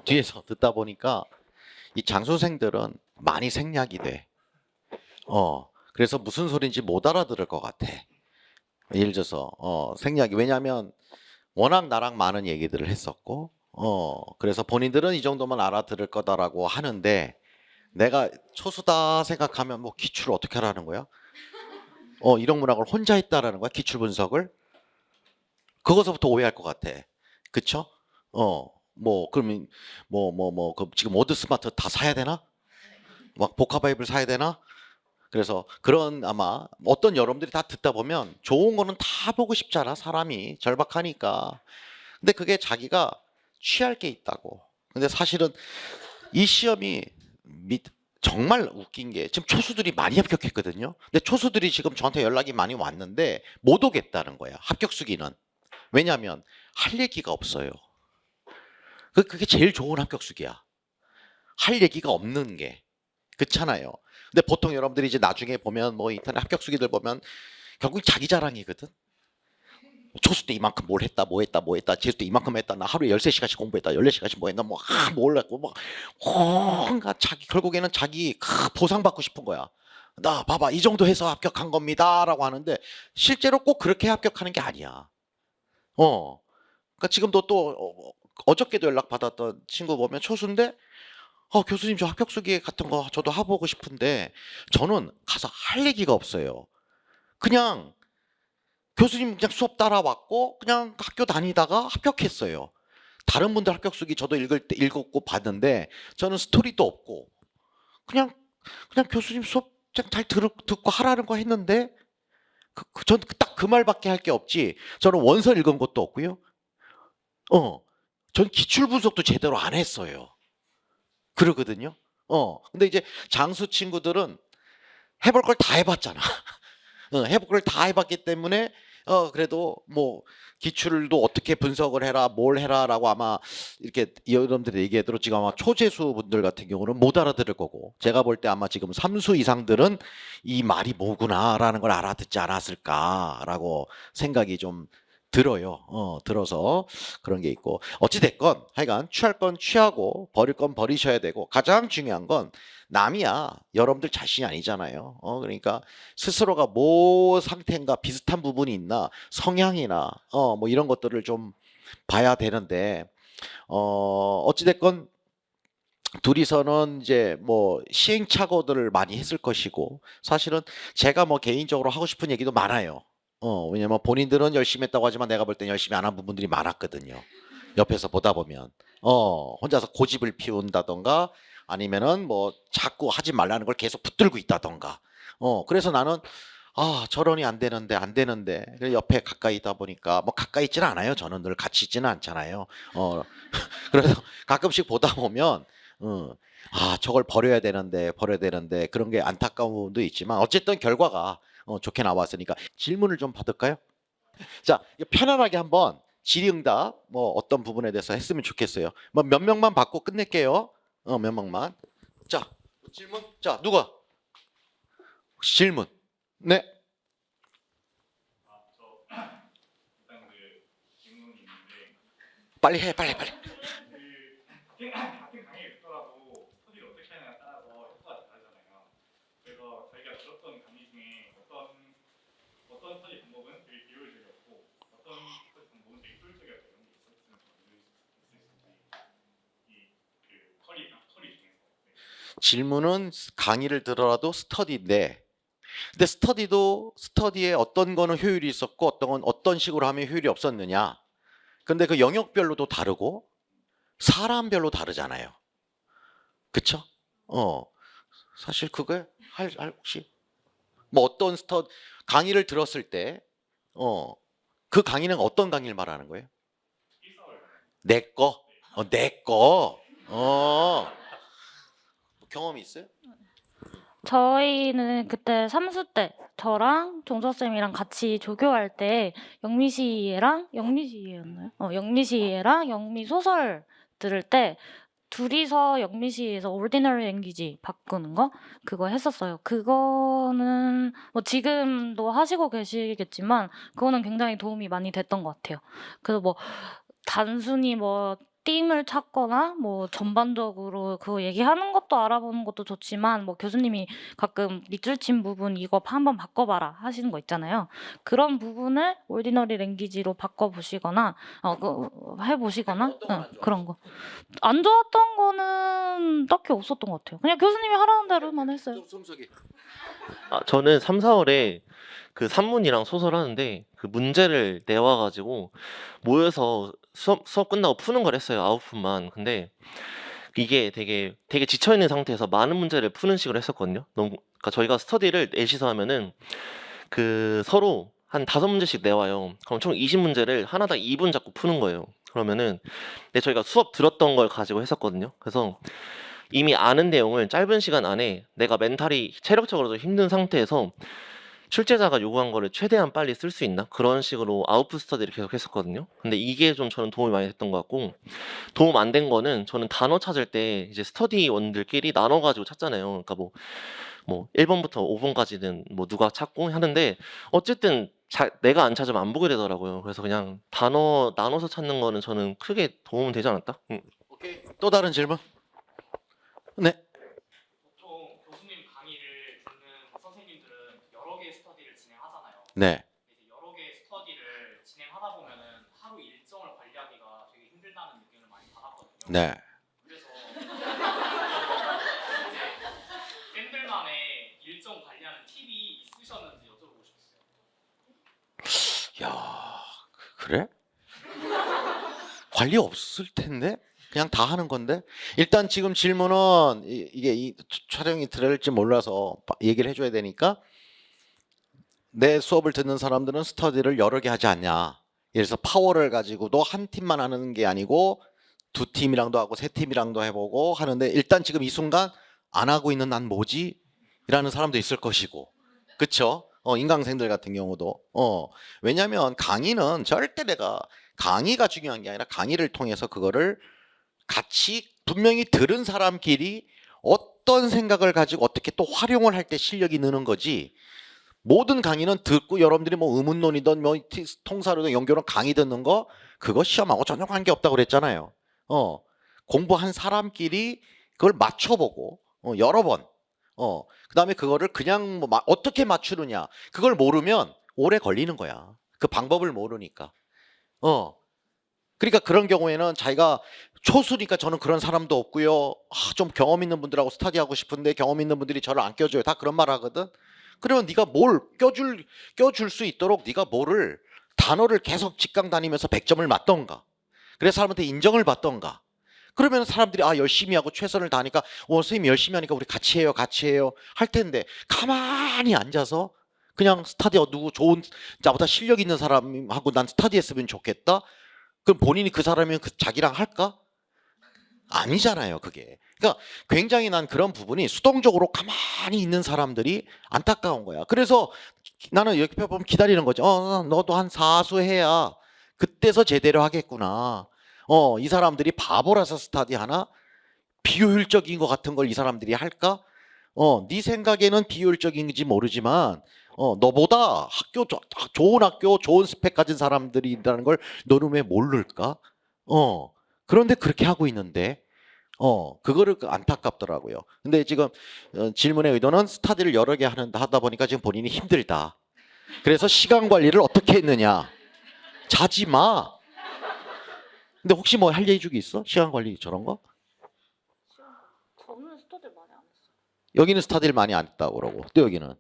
뒤에서 듣다 보니까 이 장수생들은 많이 생략이 돼. 그래서 무슨 소리인지 못 알아들을 것 같아. 예를 들어서 생략이 왜냐하면 워낙 나랑 많은 얘기들을 했었고 그래서 본인들은 이 정도만 알아들을 거다라고 하는데 내가 초수다 생각하면 뭐 기출을 어떻게 하라는 거야? 이런 문학을 혼자 했다라는 거야? 기출 분석을? 그것서부터 오해할 것 같아. 그쵸? 그러면 지금 워드 스마트 다 사야 되나? 막 복합바이블 사야 되나? 그래서 그런 아마 어떤 여러분들이 다 듣다 보면 좋은 거는 다 보고 싶잖아. 사람이 절박하니까. 근데 그게 자기가 취할 게 있다고. 근데 사실은 이 시험이 정말 웃긴 게 지금 초수들이 많이 합격했거든요. 근데 초수들이 지금 저한테 연락이 많이 왔는데 못 오겠다는 거야. 합격수기는. 왜냐하면 할 얘기가 없어요. 그게 제일 좋은 합격수기야. 할 얘기가 없는 게. 그렇잖아요. 근데 보통 여러분들이 이제 나중에 보면 뭐 인터넷 합격수기들 보면 결국 자기 자랑이거든. 초수 때 이만큼 뭘 했다, 뭐 했다, 뭐 했다, 재수 때 이만큼 했다, 나 하루에 13시간씩 공부했다, 14시간씩 뭐 했나, 뭘 했고, 온갖 결국에는 자기 보상받고 싶은 거야. 나 봐봐, 이 정도 해서 합격한 겁니다. 라고 하는데, 실제로 꼭 그렇게 합격하는 게 아니야. 그러니까 지금도 또, 어저께도 연락받았던 친구 보면 초수인데, 교수님 저 합격수기 같은 거 저도 해보고 싶은데, 저는 가서 할 얘기가 없어요. 그냥 교수님 그냥 수업 따라왔고 그냥 학교 다니다가 합격했어요. 다른 분들 합격수기 저도 읽었고 봤는데 저는 스토리도 없고 그냥 교수님 수업 잘 듣고 하라는 거 했는데 전 딱 그 말밖에 할 게 없지. 저는 원서 읽은 것도 없고요. 전 기출 분석도 제대로 안 했어요. 그러거든요. 근데 이제 장수 친구들은 해볼 걸 다 해봤잖아. 해볼 걸 다 해봤기 때문에 그래도 뭐 기출도 어떻게 분석을 해라 뭘 해라라고 아마 이렇게 여러분들이 얘기하대로 지금 아마 초재수 분들 같은 경우는 못 알아들을 거고 제가 볼 때 아마 지금 3수 이상들은 이 말이 뭐구나라는 걸 알아듣지 않았을까라고 생각이 좀 들어요. 들어서 그런 게 있고 어찌 됐건 하여간 취할 건 취하고 버릴 건 버리셔야 되고 가장 중요한 건 남이야 여러분들 자신이 아니잖아요. 그러니까 스스로가 뭐 상태인가 비슷한 부분이 있나 성향이나 뭐 이런 것들을 좀 봐야 되는데 어찌됐건 둘이서는 이제 뭐 시행착오들을 많이 했을 것이고 사실은 제가 뭐 개인적으로 하고 싶은 얘기도 많아요. 왜냐면 본인들은 열심히 했다고 하지만 내가 볼 땐 열심히 안 한 부분들이 많았거든요. 옆에서 보다 보면 혼자서 고집을 피운다던가 아니면은 뭐 자꾸 하지 말라는 걸 계속 붙들고 있다던가 그래서 나는 저런이 안 되는데 안 되는데 그래서 옆에 가까이 있다 보니까 뭐 가까이 있지는 않아요. 저는 늘 같이 있지는 않잖아요. 그래서 가끔씩 보다 보면 저걸 버려야 되는데 그런 게 안타까운 부분도 있지만 어쨌든 결과가 좋게 나왔으니까 질문을 좀 받을까요? 자, 편안하게 한번 질의응답 뭐 어떤 부분에 대해서 했으면 좋겠어요. 뭐 몇 명만 받고 끝낼게요. 몇 명만. 자, 질문. 자, 누가? 혹시 질문. 네. 일단 질문이 있는데 빨리 해, 빨리, 빨리. 같은 강의를 듣더라도 스터디를 어떻게 하냐에 따라서 효과가 다르잖아요. 그래서 저희가 들었던 강의 중에 어떤 스터디 방법은 되게 비효율적이었고 어떤 스터디 방법은 되게 효율적이었다 이런 게 있었으면 있으신지 이그 커리 중에서 질문은 강의를 들어라도 스터디인데 근데 스터디에 어떤 거는 효율이 있었고 어떤 건 어떤 식으로 하면 효율이 없었느냐. 근데 그 영역별로도 다르고 사람별로 다르잖아요. 그쵸? 어, 사실 그게 혹시 뭐 어떤 강의를 들었을 때, 그 강의는 어떤 강의를 말하는 거예요? 일사월 내 거? 내 거? 경험이 있어요? 저희는 그때 삼수 때 저랑 종서쌤이랑 같이 조교할 때 영미시애랑 영미 소설 들을 때 둘이서 영미시에서 ordinary language 바꾸는 거 그거 했었어요. 그거는 뭐 지금도 하시고 계시겠지만 그거는 굉장히 도움이 많이 됐던 것 같아요. 그래서 뭐 단순히 뭐 띠임을 찾거나 뭐 전반적으로 그거 얘기하는 것도 알아보는 것도 좋지만 뭐 교수님이 가끔 밑줄 친 부분 이거 한번 바꿔봐라 하시는 거 있잖아요. 그런 부분을 오디너리 랭귀지로 바꿔보시거나 해보시거나 그런 거. 안 좋았던 거는 딱히 없었던 것 같아요. 그냥 교수님이 하라는 대로만 했어요. 저는 3, 4월에 그 산문이랑 소설 하는데 그 문제를 내와가지고 모여서 수업 끝나고 푸는 걸 했어요. 9분만. 근데 이게 되게 지쳐있는 상태에서 많은 문제를 푸는 식으로 했었거든요. 그러니까 저희가 스터디를 넷이서 하면은 그 서로 한 5문제씩 내와요. 그럼 총 20문제를 하나당 2분 잡고 푸는 거예요. 그러면은 근데 저희가 수업 들었던 걸 가지고 했었거든요. 그래서 이미 아는 내용을 짧은 시간 안에 내가 멘탈이 체력적으로도 힘든 상태에서 출제자가 요구한 거를 최대한 빨리 쓸 수 있나? 그런 식으로 아웃풋 스터디를 계속 했었거든요. 근데 이게 좀 저는 도움이 많이 됐던 것 같고, 도움 안 된 거는 저는 단어 찾을 때 이제 스터디원들끼리 나눠가지고 찾잖아요. 그러니까 뭐 1번부터 5번까지는 뭐 누가 찾고 하는데 어쨌든 내가 안 찾으면 안 보게 되더라고요. 그래서 그냥 단어 나눠서 찾는 거는 저는 크게 도움은 되지 않았다. 오케이. 또 다른 질문? 네. 보통 교수님 강의를 듣는 선생님들은 여러 개의 스터디를 진행하잖아요. 네. 이제 여러 개의 스터디를 진행하다 보면은 하루 일정을 관리하기가 되게 힘들다는 느낌을 많이 받았거든요. 네. 그래서 이제 쌤들만의 일정 관리하는 팁이 있으셨는지 여쭤보고 싶었어요. 야, 그래? 관리 없을 텐데? 그냥 다 하는 건데? 일단 지금 질문은 이게 이 촬영이 들을지 몰라서 얘기를 해줘야 되니까 내 수업을 듣는 사람들은 스터디를 여러 개 하지 않냐. 예를 들어서 파워를 가지고도 한 팀만 하는 게 아니고 두 팀이랑도 하고 세 팀이랑도 해보고 하는데 일단 지금 이 순간 안 하고 있는 난 뭐지? 이라는 사람도 있을 것이고 그쵸? 인강생들 같은 경우도 왜냐면 강의는 절대 내가 강의가 중요한 게 아니라 강의를 통해서 그거를 같이 분명히 들은 사람끼리 어떤 생각을 가지고 어떻게 또 활용을 할 때 실력이 느는 거지. 모든 강의는 듣고 여러분들이 뭐 의문론이든 뭐 통사로든 연결은 강의 듣는 거 그거 시험하고 전혀 관계 없다고 그랬잖아요. 공부한 사람끼리 그걸 맞춰보고 여러 번. 그다음에 그거를 그냥 뭐 어떻게 맞추느냐 그걸 모르면 오래 걸리는 거야. 그 방법을 모르니까. 그러니까 그런 경우에는 자기가 초수니까 저는 그런 사람도 없고요. 좀 경험 있는 분들하고 스터디하고 싶은데 경험 있는 분들이 저를 안 껴줘요. 다 그런 말 하거든. 그러면 네가 뭘 껴줄 수 있도록 네가 뭐를 단어를 계속 직강 다니면서 100점을 맞던가. 그래서 사람한테 인정을 받던가. 그러면 사람들이 열심히 하고 최선을 다하니까 선생님 열심히 하니까 우리 같이 해요 할 텐데 가만히 앉아서 그냥 스터디 누구 좋은 나보다 실력 있는 사람하고 난 스터디 했으면 좋겠다. 그럼 본인이 그 사람이면 자기랑 할까? 아니잖아요, 그게. 그러니까 굉장히 난 그런 부분이 수동적으로 가만히 있는 사람들이 안타까운 거야. 그래서 나는 옆에 보면 기다리는 거죠. 너도 한 4수 해야 그때서 제대로 하겠구나. 이 사람들이 바보라서 스터디 하나? 비효율적인 것 같은 걸 이 사람들이 할까? 네 생각에는 비효율적인지 모르지만 너보다 좋은 학교, 좋은 스펙 가진 사람들이 있다는 걸 너는 왜 모를까? 그런데 그렇게 하고 있는데, 그거를 안타깝더라고요. 근데 지금 질문의 의도는 스터디를 여러 개 하다 보니까 지금 본인이 힘들다. 그래서 시간 관리를 어떻게 했느냐? 자지 마. 근데 혹시 뭐 할 얘기 있어? 시간 관리 저런 거? 저는 스터디를 많이 안 했어요. 여기는 스터디를 많이 안 했다고 그러고 또 여기는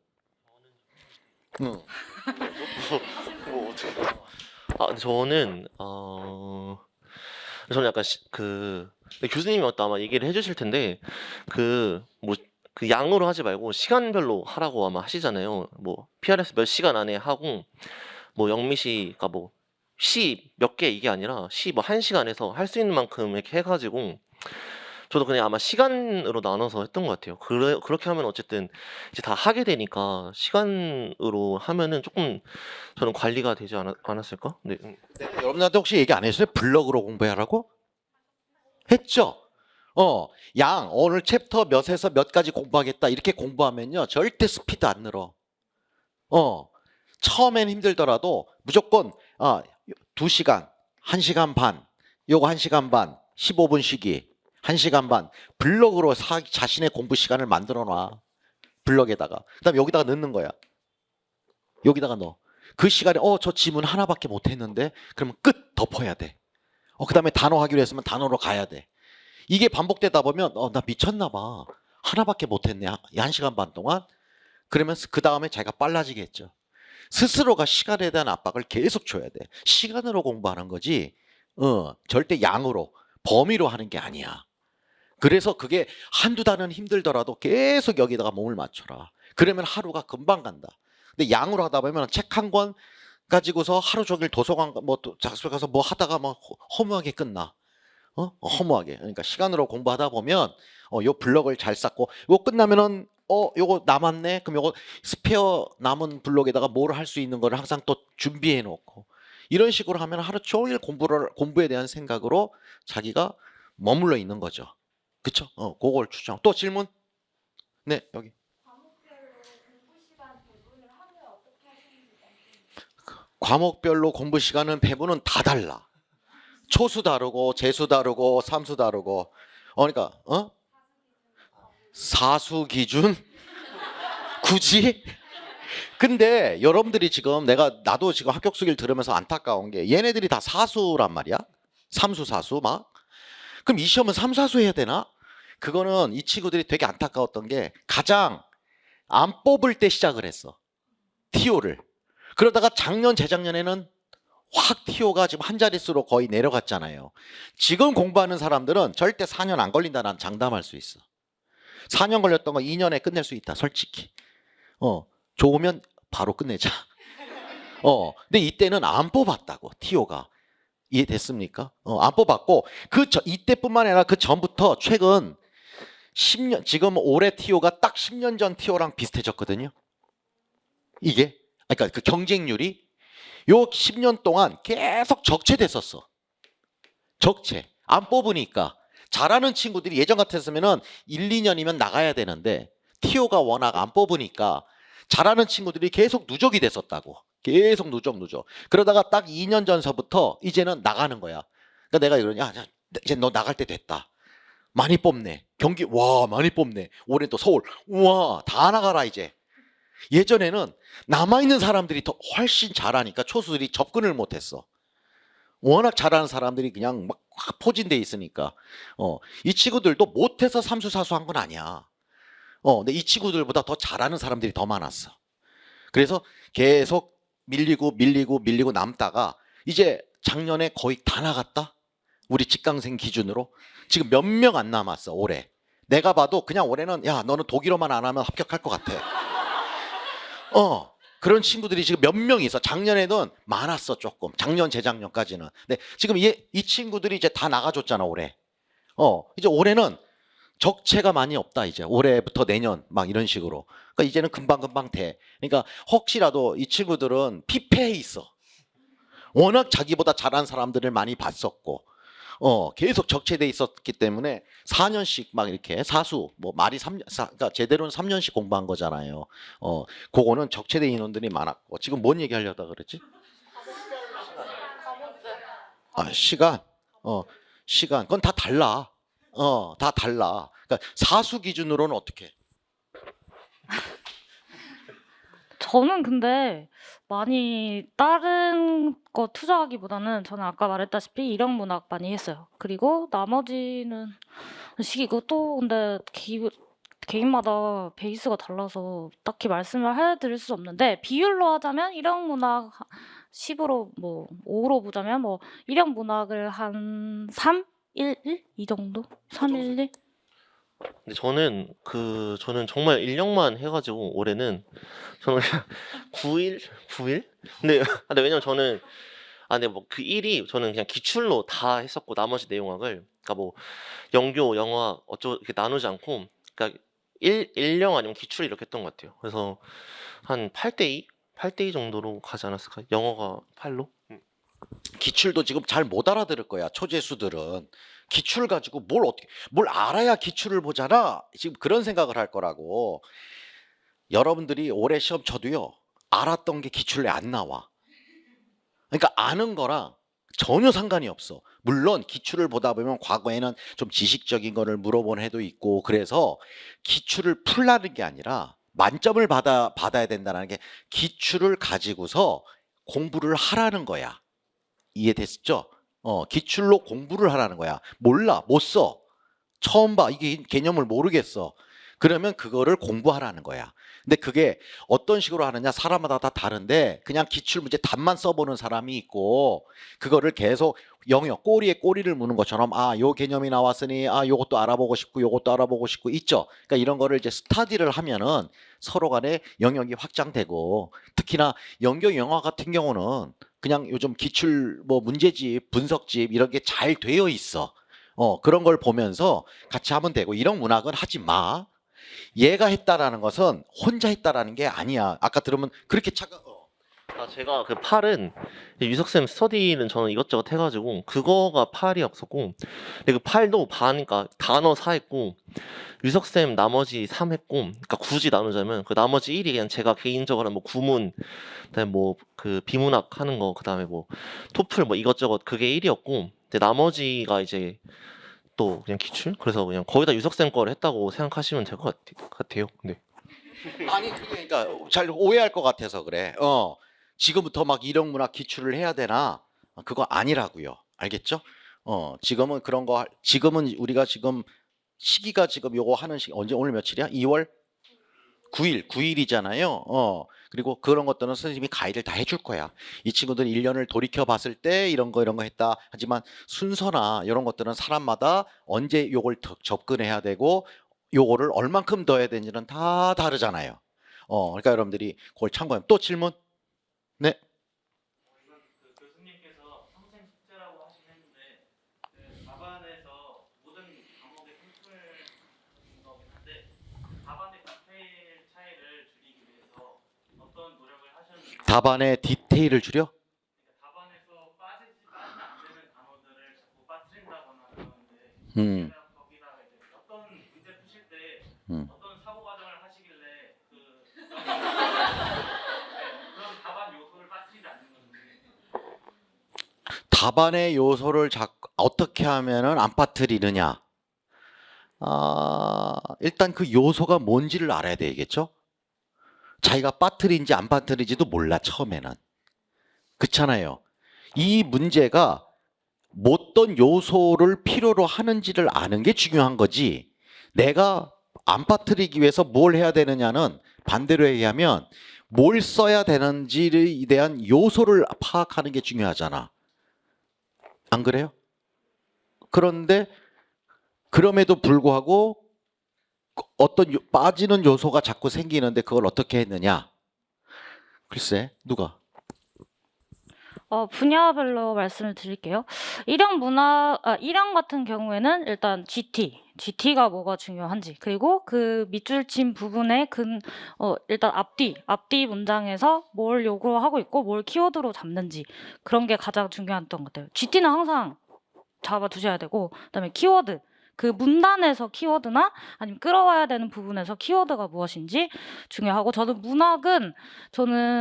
응. 뭐 어떻게? 저는 저는 약간 근데 교수님이 아마 얘기를 해주실 텐데 그 양으로 하지 말고 시간별로 하라고 아마 하시잖아요. 뭐 PRS 몇 시간 안에 하고 뭐 영미시가 뭐 시 몇 개 이게 아니라 시 뭐 1시간에서 할 수 있는 만큼 이렇게 해가지고 저도 그냥 아마 시간으로 나눠서 했던 것 같아요. 그렇게 하면 어쨌든 이제 다 하게 되니까 시간으로 하면은 조금 저는 관리가 되지 않았을까? 네. 여러분들한테 혹시 얘기 안 했어요? 블럭으로 공부하라고? 했죠? 오늘 챕터 몇에서 몇까지 공부하겠다 이렇게 공부하면요 절대 스피드 안 늘어. 처음엔 힘들더라도 무조건 2시간, 1시간 반, 요거 1시간 반 15분 쉬기 1시간 반 블럭으로 자신의 공부 시간을 만들어 놔. 블럭에다가. 그다음에 여기다가 넣는 거야. 여기다가 넣어. 그 시간에 저 지문 하나밖에 못 했는데 그러면 끝 덮어야 돼. 그다음에 단어 하기로 했으면 단어로 가야 돼. 이게 반복되다 보면 나 미쳤나 봐. 하나밖에 못 했네. 1시간 반 동안. 그러면 그 다음에 자기가 빨라지겠죠. 스스로가 시간에 대한 압박을 계속 줘야 돼. 시간으로 공부하는 거지. 절대 양으로 범위로 하는 게 아니야. 그래서 그게 한두 달은 힘들더라도 계속 여기다가 몸을 맞춰라. 그러면 하루가 금방 간다. 근데 양으로 하다 보면 책 한 권 가지고서 하루 종일 도서관 작업실 가서 뭐 하다가 막 허무하게 끝나. 허무하게. 그러니까 시간으로 공부하다 보면 요 블럭을 잘 쌓고 요거 끝나면은 요거 남았네. 그럼 요거 스페어 남은 블럭에다가 뭘 할 수 있는 거를 항상 또 준비해 놓고 이런 식으로 하면 하루 종일 공부에 대한 생각으로 자기가 머물러 있는 거죠. 그쵸? 그걸 추정. 또 질문? 네, 여기. 과목별로 공부 시간은 배분은 다 달라. 초수 다르고 재수 다르고 삼수 다르고. 그러니까 사수 기준? 굳이? 근데 여러분들이 지금 나도 지금 합격 수기를 들으면서 안타까운 게 얘네들이 다 사수란 말이야. 삼수 사수 막. 그럼 이 시험은 삼사수 해야 되나? 그거는 이 친구들이 되게 안타까웠던 게 가장 안 뽑을 때 시작을 했어. TO를. 그러다가 작년 재작년에는 확 TO가 지금 한 자릿수로 거의 내려갔잖아요. 지금 공부하는 사람들은 절대 4년 안 걸린다. 난 장담할 수 있어. 4년 걸렸던 거 2년에 끝낼 수 있다. 솔직히. 좋으면 바로 끝내자. 근데 이때는 안 뽑았다고. TO가. 이해됐습니까? 안 뽑았고 이때뿐만 아니라 그 전부터 최근 10년 지금 올해 TO가 딱 10년 전 TO랑 비슷해졌거든요. 이게 그러니까 그 경쟁률이 요 10년 동안 계속 적체됐었어. 적체. 안 뽑으니까 잘하는 친구들이 예전 같았으면은 1, 2년이면 나가야 되는데 TO가 워낙 안 뽑으니까 잘하는 친구들이 계속 누적이 됐었다고. 계속 누적. 그러다가 딱 2년 전서부터 이제는 나가는 거야. 그러니까 내가 이러냐, 이제 너 나갈 때 됐다. 많이 뽑네. 경기 와 많이 뽑네. 올해 또 서울 우와 다 나가라 이제. 예전에는 남아있는 사람들이 더 훨씬 잘하니까 초수들이 접근을 못했어. 워낙 잘하는 사람들이 그냥 막 확 포진돼 있으니까. 이 친구들도 못해서 삼수사수 한 건 아니야. 근데 이 친구들보다 더 잘하는 사람들이 더 많았어. 그래서 계속 밀리고 남다가 이제 작년에 거의 다 나갔다. 우리 직강생 기준으로 지금 몇 명 안 남았어 올해. 내가 봐도 그냥 올해는 야 너는 독일어만 안 하면 합격할 것 같아. 그런 친구들이 지금 몇 명 있어. 작년에는 많았어 조금. 작년 재작년까지는. 근데 지금 이 친구들이 이제 다 나가줬잖아 올해. 이제 올해는 적체가 많이 없다 이제. 올해부터 내년 막 이런 식으로. 그러니까 이제는 금방 돼. 그러니까 혹시라도 이 친구들은 피폐해 있어. 워낙 자기보다 잘한 사람들을 많이 봤었고. 계속 적체돼 있었기 때문에 4년씩 막 이렇게 사수 뭐 말이 그러니까 제대로는 3년씩 공부한 거잖아요. 그거는 적체돼 인원들이 많았고. 지금 뭔 얘기하려다 그랬지? 시간. 시간. 그건 다 달라. 다 달라. 그러니까 사수 기준으로는 어떻게? 저는 근데 많이 다른 거 투자하기보다는 저는 아까 말했다시피 일형 문학 많이 했어요. 그리고 나머지는 시기고 또 근데 개인마다 베이스가 달라서 딱히 말씀을 해드릴 수 없는데 비율로 하자면 일형 문학 10으로 뭐 5로 보자면 뭐 일형 문학을 한 3, 1, 1? 이 정도? 3, 1, 1? 근데 저는 정말 인력만 해가지고 올해는 저는 그냥 9일? 근데 왜냐면 저는 근데 뭐 그 일이 저는 그냥 기출로 다 했었고 나머지 내용학을 그러니까 뭐 영교, 영어학 이렇게 나누지 않고 그러니까 1령 아니면 기출 이렇게 했던 것 같아요. 그래서 한 8대2 정도로 가지 않았을까요? 영어가 8로? 기출도 지금 잘 못 알아들을 거야. 초재수들은 기출 가지고 뭘 알아야 기출을 보잖아. 지금 그런 생각을 할 거라고. 여러분들이 올해 시험 쳐도요 알았던 게 기출에 안 나와. 그러니까 아는 거랑 전혀 상관이 없어. 물론 기출을 보다 보면 과거에는 좀 지식적인 거를 물어본 해도 있고 그래서 기출을 풀라는 게 아니라 만점을 받아야 된다는 게 기출을 가지고서 공부를 하라는 거야. 이해됐죠? 기출로 공부를 하라는 거야. 몰라, 못 써. 처음 봐. 이게 개념을 모르겠어. 그러면 그거를 공부하라는 거야. 근데 그게 어떤 식으로 하느냐 사람마다 다 다른데 그냥 기출문제 답만 써보는 사람이 있고 그거를 계속 영역 꼬리에 꼬리를 무는 것처럼 요 개념이 나왔으니 요것도 알아보고 싶고 요것도 알아보고 싶고 있죠. 그러니까 이런 거를 이제 스터디를 하면은 서로 간에 영역이 확장되고 특히나 연경 영화 같은 경우는 그냥 요즘 기출 뭐 문제집 분석집 이런 게 잘 되어 있어. 그런 걸 보면서 같이 하면 되고 이런 문학은 하지 마. 얘가 했다라는 것은 혼자 했다라는 게 아니야. 아까 들으면 그렇게 제가 그 팔은 유석쌤 스터디는 저는 이것저것 해가지고 그거가 팔이 없었고 근데 그 팔도 그러니까 단어 4 했고 유석쌤 나머지 3 했고 그러니까 굳이 나누자면 그 나머지 1이 그냥 제가 개인적으로 하는 뭐 구문 그다음에 뭐 그 비문학 하는 거 그다음에 뭐 토플 뭐 이것저것 그게 1이었고 근데 나머지가 이제 또 그냥 기출? 그래서 그냥 거의 다 유석쌤 거를 했다고 생각하시면 될 것 같아요. 네. 아니 그러니까 잘 오해할 것 같아서 그래. 지금부터 막 이런 문학 기출을 해야 되나? 그거 아니라고요. 알겠죠? 지금은 그런 거 지금은 우리가 지금 시기가 지금 요거 하는 시기 언제 오늘 며칠이야? 2월 9일이잖아요. 그리고 그런 것들은 선생님이 가이드를 다 해줄 거야. 이 친구들 1년을 돌이켜 봤을 때 이런 거 했다. 하지만 순서나 이런 것들은 사람마다 언제 요걸 접근해야 되고 요거를 얼만큼 더 해야 되는지는 다 다르잖아요. 그러니까 여러분들이 그걸 참고하면 또 질문? 네. 이건 그 교수님께서 평생 숙제라고 하신 했는데 그 답안에서 모든 과목의 통틀을 하신 거긴 한데 답안의 디테일 차이를 줄이기 위해서 어떤 노력을 하셨는지 답안의 디테일을 줄여? 그러니까 답안에서 빠지면 안 되는 단어들을 자꾸 빠뜨린다거나 그러는데 음. 거기다가 이제 어떤 문제 푸실 때 음. 어떤 사고 과정을 하시길래 그런 답안 요소를 빠뜨리지 않는 건지 답안의 요소를 어떻게 하면은 안 빠뜨리느냐? 일단 그 요소가 뭔지를 알아야 되겠죠? 자기가 빠뜨린지 안 빠뜨리지도 몰라 처음에는. 그렇잖아요. 이 문제가 어떤 요소를 필요로 하는지를 아는 게 중요한 거지. 내가 안 빠뜨리기 위해서 뭘 해야 되느냐는 반대로 얘기하면 뭘 써야 되는지에 대한 요소를 파악하는 게 중요하잖아. 안 그래요? 그런데 그럼에도 불구하고 어떤 빠지는 요소가 자꾸 생기는데 그걸 어떻게 했느냐? 글쎄, 누가? 분야별로 말씀을 드릴게요. 일형 같은 경우에는 일단 GT가 뭐가 중요한지, 그리고 그 밑줄친 부분에 일단 앞뒤 문장에서 뭘 요구하고 있고 뭘 키워드로 잡는지, 그런 게 가장 중요했던 것 같아요. GT는 항상 잡아두셔야 되고, 그다음에 키워드, 그 문단에서 키워드나 아니면 끌어와야 되는 부분에서 키워드가 무엇인지 중요하고, 저는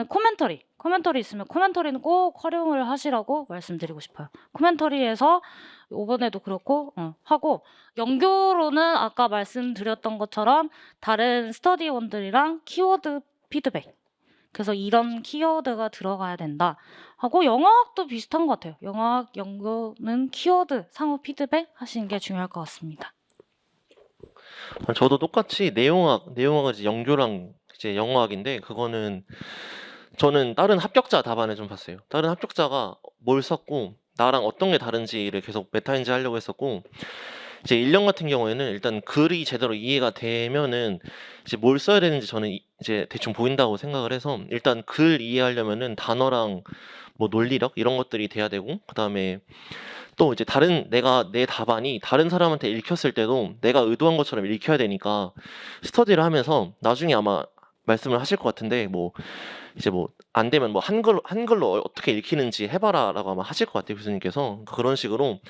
코멘터리 있으면 코멘터리는 꼭 활용을 하시라고 말씀드리고 싶어요. 코멘터리에서 이번에도 그렇고 하고, 연교로는 아까 말씀드렸던 것처럼 다른 스터디원들이랑 키워드 피드백, 그래서 이런 키워드가 들어가야 된다 하고, 영어학도 비슷한 것 같아요. 영어학 연구는 키워드 상호 피드백 하시는 게 중요할 것 같습니다. 저도 똑같이 내용학은 이제 영교랑 이제 영어학인데 그거는 저는 다른 합격자 답안을 좀 봤어요. 다른 합격자가 뭘 썼고 나랑 어떤 게 다른지를 계속 메타인지 하려고 했었고 이제 1년 같은 경우에는 일단 글이 제대로 이해가 되면은 이제 뭘 써야 되는지 저는 이제 대충 보인다고 생각을 해서 일단 글 이해하려면은 단어랑 뭐 논리력 이런 것들이 돼야 되고 그다음에 또 이제 내 답안이 다른 사람한테 읽혔을 때도 내가 의도한 것처럼 읽혀야 되니까 스터디를 하면서 나중에 아마 말씀을 하실 것 같은데 뭐 이제 뭐 안 되면 뭐 한글로 어떻게 읽히는지 해봐라라고 아마 하실 것 같아요 교수님께서. 그런 식으로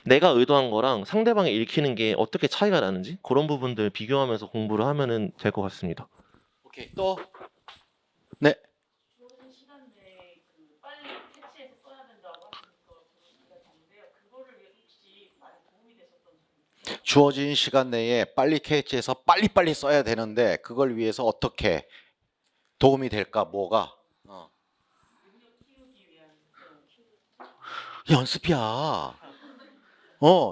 내가 의도한 거랑 상대방이 읽히는 게 어떻게 차이가 나는지 그런 부분들 비교하면서 공부를 하면은 될 것 같습니다. 오케이, 또? 네. 주어진 시간 내에 빨리 캐치해서 빨리빨리 써야 되는데 그걸 위해서 어떻게 도움이 될까? 뭐가? 연습이야.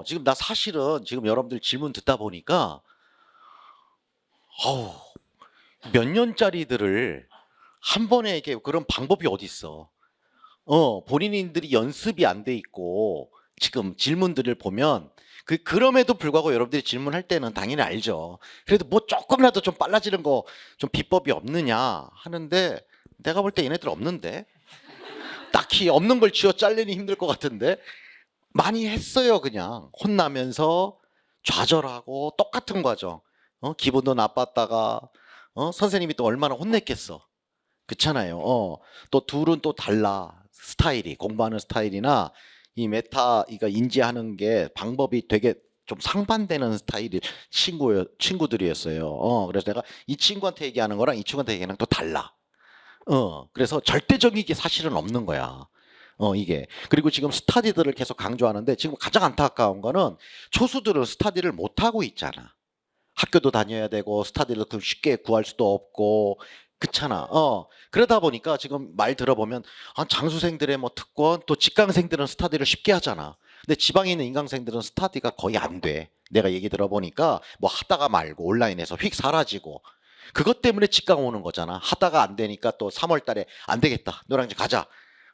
지금 나 사실은 지금 여러분들 질문 듣다 보니까 어우, 몇 년짜리들을 한 번에 이게 그런 방법이 어디 있어? 본인들이 연습이 안 돼 있고 지금 질문들을 보면 그럼에도 불구하고 여러분들이 질문할 때는 당연히 알죠. 그래도 뭐 조금이라도 좀 빨라지는 거 좀 비법이 없느냐 하는데 내가 볼 때 얘네들 없는데 딱히 없는 걸 쥐어 짜려니 힘들 것 같은데 많이 했어요. 그냥 혼나면서 좌절하고 똑같은 과정. 기분도 나빴다가 선생님이 또 얼마나 혼냈겠어. 그렇잖아요. 또 둘은 또 달라. 스타일이 공부하는 스타일이나 이 메타 이거 인지하는 게 방법이 되게 좀 상반되는 스타일이 친구들이었어요. 그래서 내가 이 친구한테 얘기하는 거랑 이 친구한테 얘기하는 거 또 달라. 그래서 절대적인 게 사실은 없는 거야. 이게. 그리고 지금 스타디들을 계속 강조하는데 지금 가장 안타까운 거는 초수들은 스타디를 못 하고 있잖아. 학교도 다녀야 되고 스타디를 쉽게 구할 수도 없고 그렇잖아. 그러다 보니까 지금 말 들어보면 장수생들의 뭐 특권 또 직강생들은 스타디를 쉽게 하잖아. 근데 지방에 있는 인강생들은 스타디가 거의 안 돼. 내가 얘기 들어보니까 뭐 하다가 말고 온라인에서 휙 사라지고 그것 때문에 직강 오는 거잖아. 하다가 안 되니까 또 3월 달에 안 되겠다. 너랑 이제 가자.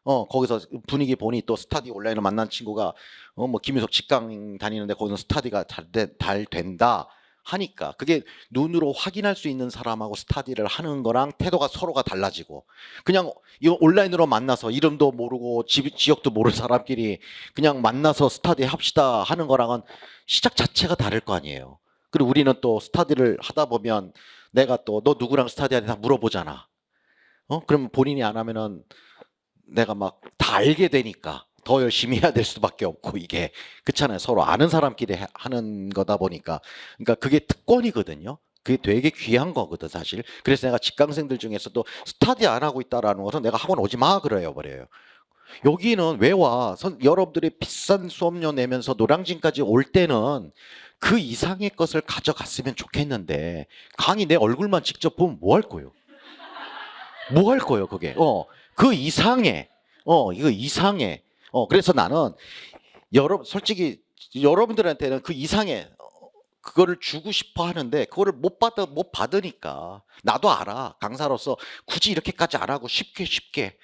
거기서 분위기 보니 또 스타디 온라인을 만난 친구가 뭐 김유석 직강 다니는데 거기서 스타디가 잘 된다 하니까 그게 눈으로 확인할 수 있는 사람하고 스타디를 하는 거랑 태도가 서로가 달라지고 그냥 이 온라인으로 만나서 이름도 모르고 지역도 모르는 사람끼리 그냥 만나서 스타디 합시다 하는 거랑은 시작 자체가 다를 거 아니에요. 그리고 우리는 또 스타디를 하다 보면 내가 또 너 누구랑 스타디하냐 다 물어보잖아. 그러면 본인이 안 하면은 내가 막 다 알게 되니까 더 열심히 해야 될 수밖에 없고 이게 그렇잖아요. 서로 아는 사람끼리 하는 거다 보니까 그러니까 그게 특권이거든요. 그게 되게 귀한 거거든 사실. 그래서 내가 직강생들 중에서도 스타디 안 하고 있다라는 것은 내가 학원 오지 마 그래요 버려요. 여기는 왜 와? 여러분들이 비싼 수업료 내면서 노량진까지 올 때는 그 이상의 것을 가져갔으면 좋겠는데 강의 내 얼굴만 직접 보면 뭐 할 거예요? 뭐 할 거예요 그게? 그 이상해. 이거 이상해. 그래서 나는 솔직히 여러분들한테는 그 이상해. 그거를 주고 싶어 하는데 그거를 못 받으니까 나도 알아. 강사로서 굳이 이렇게까지 안 하고 쉽게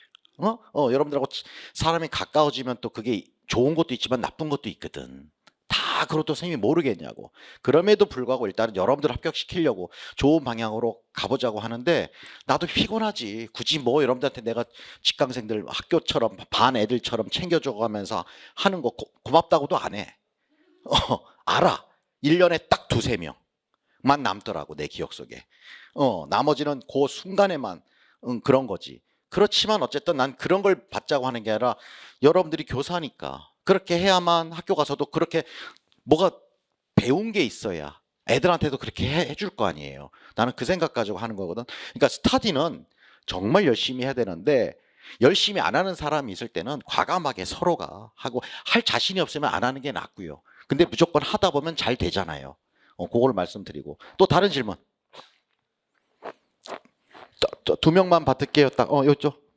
여러분들하고 사람이 가까워지면 또 그게 좋은 것도 있지만 나쁜 것도 있거든. 다 그것도 선생님이 모르겠냐고. 그럼에도 불구하고 일단은 여러분들 합격시키려고 좋은 방향으로 가보자고 하는데 나도 피곤하지. 굳이 뭐 여러분들한테 내가 직강생들 학교처럼 반 애들처럼 챙겨줘가면서 하는 거 고맙다고도 안 해. 알아. 1년에 딱 두세 명만 남더라고 내 기억 속에. 나머지는 그 순간에만 그런 거지. 그렇지만 어쨌든 난 그런 걸 받자고 하는 게 아니라 여러분들이 교사니까 그렇게 해야만 학교 가서도 그렇게 뭐가 배운 게 있어야 애들한테도 그렇게 해줄 거 아니에요. 나는 그 생각 가지고 하는 거거든. 그러니까 스타디는 정말 열심히 해야 되는데 열심히 안 하는 사람이 있을 때는 과감하게 서로가 하고 할 자신이 없으면 안 하는 게 낫고요. 근데 무조건 하다 보면 잘 되잖아요. 그걸 말씀드리고 또 다른 질문. 두 명만 받을게요. 딱 요쪽.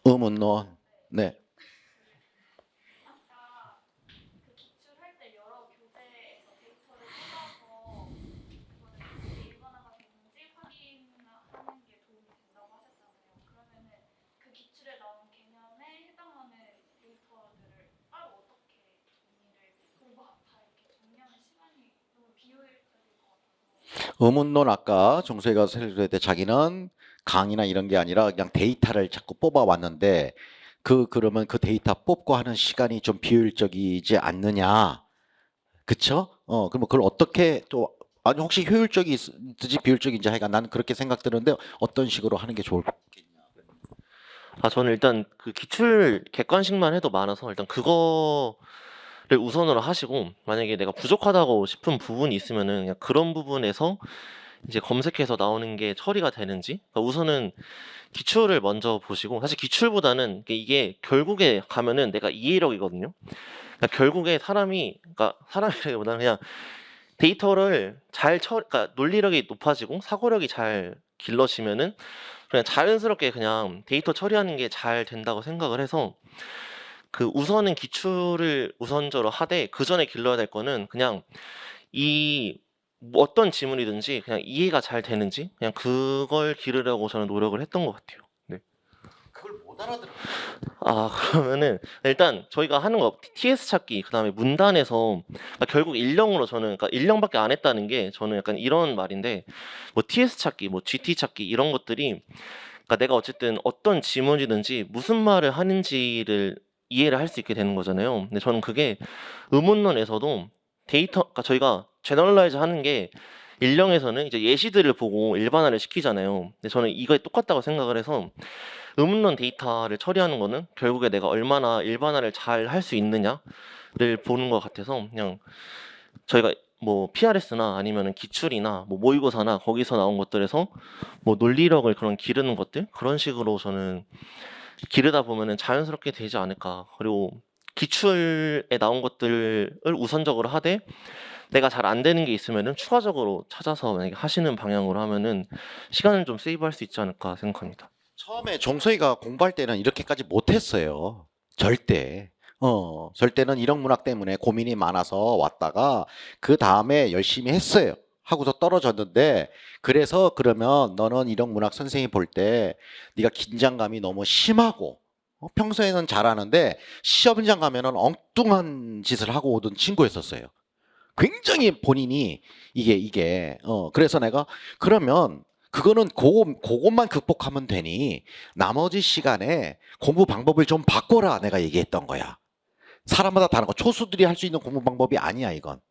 의문론. 네. 의문론 아까 정수희가 설명할 때 자기는 강의나 이런 게 아니라 그냥 데이터를 자꾸 뽑아왔는데 그러면 그 데이터 뽑고 하는 시간이 좀 비효율적이지 않느냐. 그쵸? 그러면 그걸 어떻게 또 아니 혹시 효율적이든지 비효율적인지 하여간 나는 그렇게 생각 드는데 어떤 식으로 하는 게 좋을까? 저는 일단 그 기출 객관식만 해도 많아서 일단 그거를 우선으로 하시고 만약에 내가 부족하다고 싶은 부분이 있으면은 그냥 그런 부분에서 이제 검색해서 나오는 게 처리가 되는지 그러니까 우선은 기출을 먼저 보시고 사실 기출보다는 이게 결국에 가면은 내가 이해력이거든요. 그러니까 결국에 그러니까 사람이라기보다는 그냥 데이터를 그러니까 논리력이 높아지고 사고력이 잘 길러지면은 그냥 자연스럽게 그냥 데이터 처리하는 게 잘 된다고 생각을 해서 그 우선은 기출을 우선적으로 하되 그 전에 길러야 될 거는 그냥 뭐 어떤 지문이든지 그냥 이해가 잘 되는지 그냥 그걸 기르려고 저는 노력을 했던 것 같아요. 네. 그걸 못 알아들어. 그러면은 일단 저희가 하는 거 TS 찾기 그다음에 문단에서 그러니까 결국 일령으로 저는 그러니까 일령밖에 안 했다는 게 저는 약간 이런 말인데 뭐 TS 찾기, 뭐 GT 찾기 이런 것들이 그러니까 내가 어쨌든 어떤 지문이든지 무슨 말을 하는지를 이해를 할 수 있게 되는 거잖아요. 근데 저는 그게 의문론에서도 그러니까 저희가 제너럴라이즈 하는 게 일령에서는 이제 예시들을 보고 일반화를 시키잖아요. 근데 저는 이거에 똑같다고 생각을 해서 의문론 데이터를 처리하는 거는 결국에 내가 얼마나 일반화를 잘 할 수 있느냐를 보는 것 같아서 그냥 저희가 뭐 PRS나 아니면은 기출이나 뭐 모의고사나 거기서 나온 것들에서 뭐 논리력을 그런 기르는 것들 그런 식으로 저는 기르다 보면은 자연스럽게 되지 않을까. 그리고 기출에 나온 것들을 우선적으로 하되 내가 잘 안 되는 게 있으면은 추가적으로 찾아서 만약에 하시는 방향으로 하면은 시간을 좀 세이브할 수 있지 않을까 생각합니다. 처음에 종서이가 공부할 때는 이렇게까지 못했어요. 절대. 절대는 이력문학 때문에 고민이 많아서 왔다가 그 다음에 열심히 했어요. 하고서 떨어졌는데 그래서 그러면 너는 이력문학 선생님 볼 때 네가 긴장감이 너무 심하고 평소에는 잘하는데 시험장 가면은 엉뚱한 짓을 하고 오던 친구였었어요. 굉장히 본인이 이게 그래서 내가 그러면 그거는 그것만 극복하면 되니 나머지 시간에 공부 방법을 좀 바꿔라 내가 얘기했던 거야. 사람마다 다른 거 초수들이 할 수 있는 공부 방법이 아니야 이건.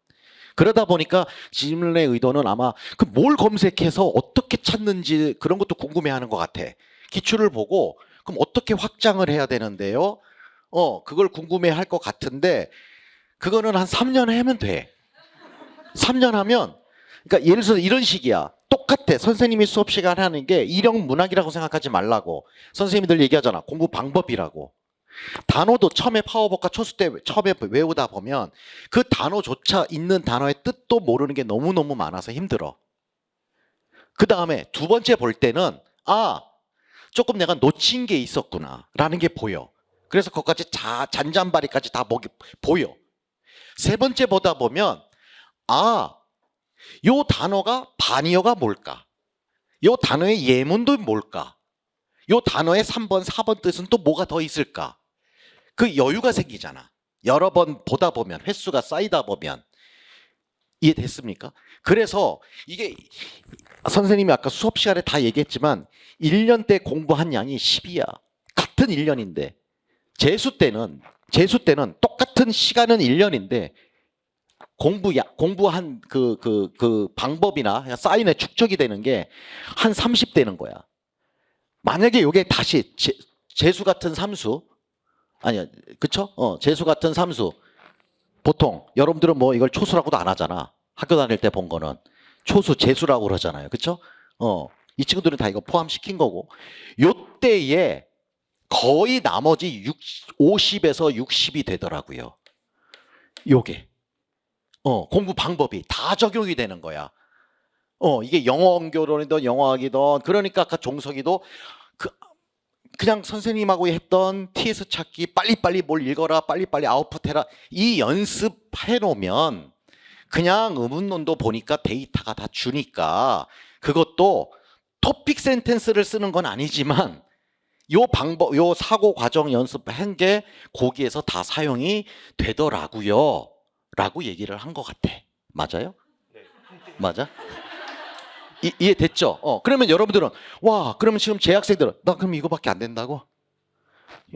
그러다 보니까 질문의 의도는 아마 그 뭘 검색해서 어떻게 찾는지 그런 것도 궁금해하는 것 같아. 기출을 보고 그럼 어떻게 확장을 해야 되는데요? 그걸 궁금해할 것 같은데 그거는 한 3년 하면 돼. 3년 하면 그러니까 예를 들어서 이런 식이야. 똑같아. 선생님이 수업 시간에 하는 게 일형 문학이라고 생각하지 말라고. 선생님들 얘기하잖아. 공부 방법이라고. 단어도 처음에 파워복과 초수 때 처음에 외우다 보면 그 단어조차 있는 단어의 뜻도 모르는 게 너무너무 많아서 힘들어. 그 다음에 두 번째 볼 때는 조금 내가 놓친 게 있었구나 라는 게 보여. 그래서 그것까지 잔잔바리까지 다 보여. 세 번째 보다 보면 요 단어가 반이어가 뭘까? 요 단어의 예문도 뭘까? 요 단어의 3번, 4번 뜻은 또 뭐가 더 있을까? 그 여유가 생기잖아. 여러 번 보다 보면, 횟수가 쌓이다 보면. 이해됐습니까? 그래서 이게 선생님이 아까 수업 시간에 다 얘기했지만 1년 때 공부한 양이 10이야. 같은 1년인데. 재수 때는 똑같은 시간은 1년인데 공부한 그 방법이나 쌓인의 축적이 되는 게 한 30 되는 거야. 만약에 이게 다시 재수 같은 삼수 아니야, 그쵸? 재수 같은 삼수 보통 여러분들은 뭐 이걸 초수라고도 안 하잖아. 학교 다닐 때 본 거는 초수 재수라고 그러잖아요, 그쵸? 이 친구들은 다 이거 포함시킨 거고 요때에 거의 나머지 50에서 60이 되더라고요. 요게. 공부 방법이 다 적용이 되는 거야. 이게 영어 언교론이든 영어학이든 그러니까 아까 종석이도 그냥 선생님하고 했던 TS 찾기 빨리빨리 뭘 읽어라 빨리빨리 아웃풋해라 이 연습해 놓으면 그냥 의문론도 보니까 데이터가 다 주니까 그것도 토픽 센텐스를 쓰는 건 아니지만 요 방법 요 사고 과정 연습한 게 거기에서 다 사용이 되더라고요 라고 얘기를 한 것 같아. 맞아요? 네. 맞아? 이해됐죠? 그러면 여러분들은 와 그러면 지금 재학생들은 나 그럼 이거밖에 안 된다고?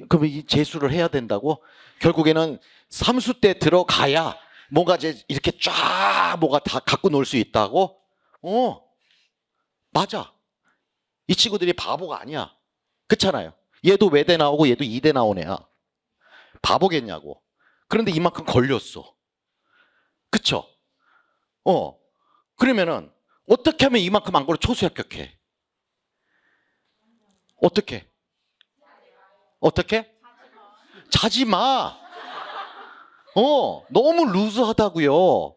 그러면 이 재수를 해야 된다고? 결국에는 삼수 때 들어가야 뭔가 이제 이렇게 쫙 뭐가 다 갖고 놀 수 있다고? 맞아. 이 친구들이 바보가 아니야. 그렇잖아요. 얘도 외대 나오고 얘도 이대 나온 애야. 바보겠냐고. 그런데 이만큼 걸렸어. 그쵸? 그러면은 어떻게 하면 이만큼 안 걸려 초수 합격해? 어떻게? 어떻게? 자지 마. 너무 루즈하다고요.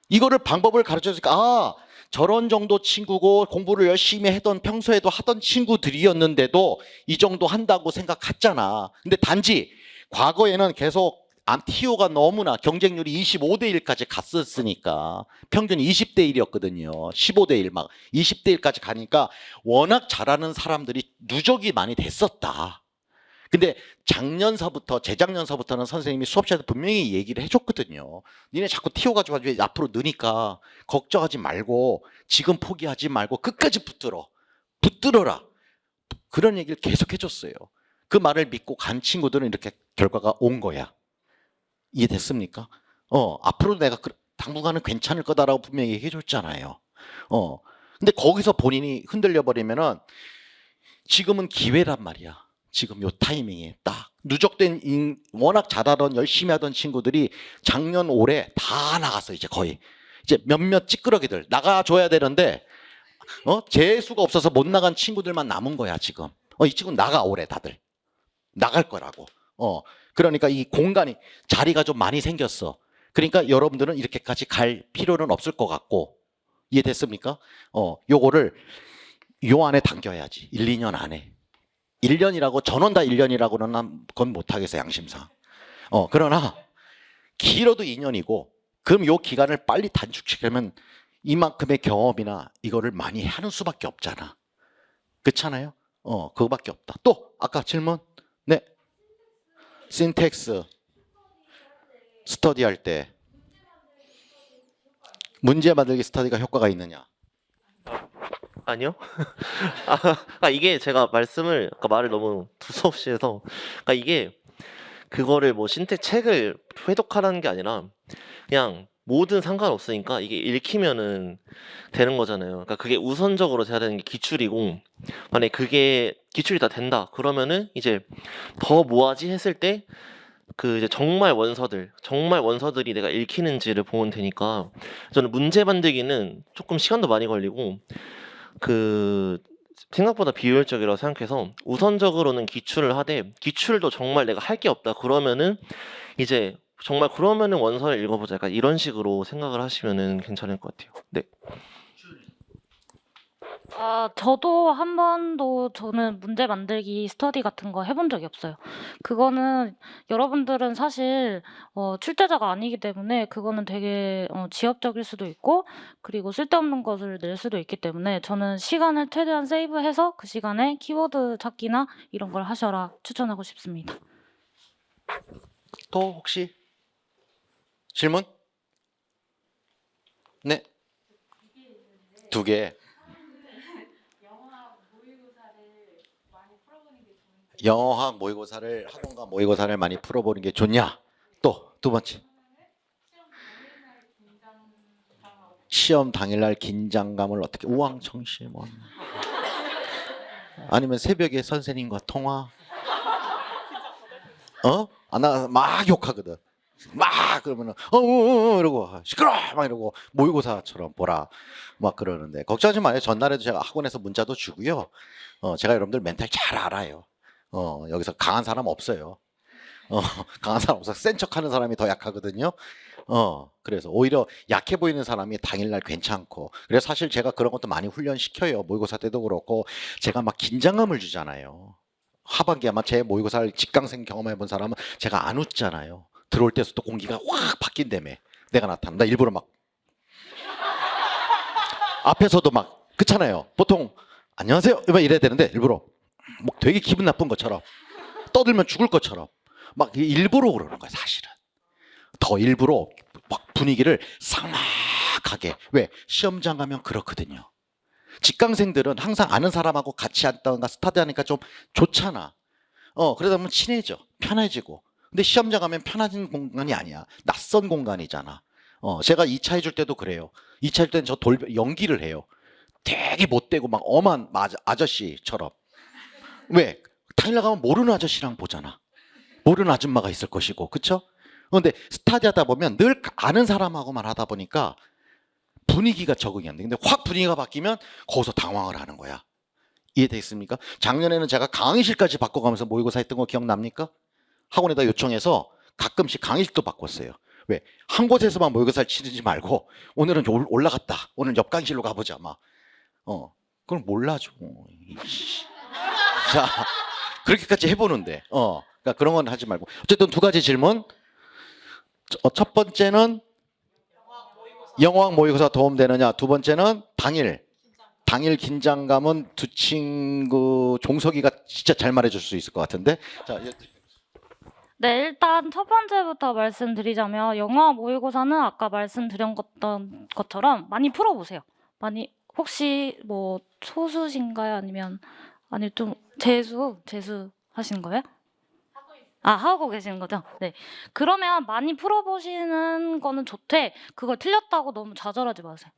이거를 방법을 가르쳐주니까 저런 정도 친구고 공부를 열심히 했던 평소에도 하던 친구들이었는데도 이 정도 한다고 생각했잖아. 근데 단지 과거에는 계속 TO가 너무나 경쟁률이 25대 1까지 갔었으니까 평균 20대 1이었거든요. 15대 1 막 20대 1까지 가니까 워낙 잘하는 사람들이 누적이 많이 됐었다. 근데 재작년서부터는 선생님이 수업 시간에 분명히 얘기를 해줬거든요. 니네 자꾸 TO 가지고 왜 앞으로 느니까 걱정하지 말고 지금 포기하지 말고 끝까지 붙들어라. 그런 얘기를 계속 해줬어요. 그 말을 믿고 간 친구들은 이렇게 결과가 온 거야. 이해됐습니까? 앞으로 내가 당분간은 괜찮을 거다라고 분명히 얘기해줬잖아요. 근데 거기서 본인이 흔들려 버리면은 지금은 기회란 말이야. 지금 요 타이밍에 딱 누적된 워낙 잘하던 열심히 하던 친구들이 작년 올해 다 나갔어. 이제 거의 이제 몇몇 찌끄러기들 나가줘야 되는데 재수가 없어서 못 나간 친구들만 남은 거야 지금. 이 친구는 나가 올해 다들 나갈 거라고. 그러니까 이 공간이 자리가 좀 많이 생겼어. 그러니까 여러분들은 이렇게까지 갈 필요는 없을 것 같고 이해됐습니까? 요거를 요 안에 당겨야지. 1, 2년 안에. 1년이라고 전원 다 1년이라고는 그건 못하겠어요 양심상. 그러나 길어도 2년이고 그럼 요 기간을 빨리 단축시키려면 이만큼의 경험이나 이거를 많이 하는 수밖에 없잖아. 그렇잖아요? 그거밖에 없다. 또 아까 질문. 네. 신텍스 스터디할 때 문제 만들기 스터디가 효과가 있느냐? 아니요. 이게 제가 말을 너무 두서없이 해서, 이게 그거를 뭐 신택 책을 회독하라는 게 아니라 그냥 뭐든 상관없으니까 이게 읽히면은 되는 거잖아요. 그러니까 그게 우선적으로 돼야 되는 게 기출이고, 만약에 그게 기출이 다 된다 그러면은 이제 더 뭐하지 했을 때 그 이제 정말 원서들이 내가 읽히는지를 보면 되니까, 저는 문제 만들기는 조금 시간도 많이 걸리고 그 생각보다 비효율적이라고 생각해서 우선적으로는 기출을 하되, 기출도 정말 내가 할 게 없다 그러면은 이제 정말 그러면은 원서를 읽어보자, 약간 이런 식으로 생각을 하시면은 괜찮을 것 같아요. 네. 저도 한 번도 저는 문제 만들기 스터디 같은 거 해본 적이 없어요. 그거는 여러분들은 사실 출제자가 아니기 때문에 그거는 되게 지엽적일 수도 있고 그리고 쓸데없는 것을 낼 수도 있기 때문에 저는 시간을 최대한 세이브해서 그 시간에 키워드 찾기나 이런 걸 하셔라 추천하고 싶습니다. 또 혹시 질문? 네. 2개. 영어학 모의고사를 학원과 모의고사를 많이 풀어보는 게 좋냐? 또 2번째. 시험 당일날 긴장감을 어떻게 우왕청심원. 아니면 새벽에 선생님과 통화. 나 막 욕하거든. 막 그러면은 이러고 시끄러 막 이러고 모의고사처럼 보라 막 그러는데 걱정하지 마요. 전날에도 제가 학원에서 문자도 주고요. 제가 여러분들 멘탈 잘 알아요. 여기서 강한 사람 없어요. 강한 사람 없어. 센 척하는 사람이 더 약하거든요. 그래서 오히려 약해 보이는 사람이 당일날 괜찮고. 그래서 사실 제가 그런 것도 많이 훈련시켜요. 모의고사 때도 그렇고 제가 막 긴장감을 주잖아요. 하반기에 아마 제 모의고사를 직강생 경험해 본 사람은 제가 안 웃잖아요. 들어올 때부터 공기가 확 바뀐다며. 내가 나타난다. 일부러 막 앞에서도 막 그렇잖아요. 보통 안녕하세요 막 이래야 되는데 일부러 뭐 되게 기분 나쁜 것처럼 떠들면 죽을 것처럼 막 일부러 그러는 거야. 사실은 더 일부러 막 분위기를 삭막하게. 왜? 시험장 가면 그렇거든요. 직강생들은 항상 아는 사람하고 같이 앉다가 스타드 하니까 좀 좋잖아. 그러다 보면 친해져. 편해지고. 근데 시험장 가면 편해진 공간이 아니야. 낯선 공간이잖아. 제가 2차 해줄 때도 그래요. 2차 할 때는 저 연기를 해요. 되게 못되고 막 엄한 아저씨처럼. 왜? 당일 나가면 모르는 아저씨랑 보잖아. 모르는 아줌마가 있을 것이고. 그쵸? 그런데 스타디 하다 보면 늘 아는 사람하고만 하다 보니까 분위기가 적응이 안 돼. 근데 확 분위기가 바뀌면 거기서 당황을 하는 거야. 이해되겠습니까? 작년에는 제가 강의실까지 바꿔가면서 모의고사 했던 거 기억납니까? 학원에다 요청해서 가끔씩 강의실도 바꿨어요. 왜? 한 곳에서만 모의고사를 치르지 말고 오늘은 올라갔다. 오늘 옆 강의실로 가보자. 막. 그걸 몰라줘. 이씨. 자, 그렇게까지 해보는데. 그러니까 그런 건 하지 말고. 어쨌든 두 가지 질문. 첫 번째는 영어학 모의고사 도움되느냐. 두 번째는 당일 긴장감은 두 친구 종석이가 진짜 잘 말해줄 수 있을 것 같은데. 자, 네, 일단 첫 번째부터 말씀드리자면 영어 모의고사는 아까 말씀드린 것처럼 많이 풀어보세요. 많이 혹시 뭐 소수신가요? 아니 좀 재수 하시는 거예요? 하고 계시는 거죠? 네. 그러면 많이 풀어보시는 거는 좋되 그걸 틀렸다고 너무 좌절하지 마세요.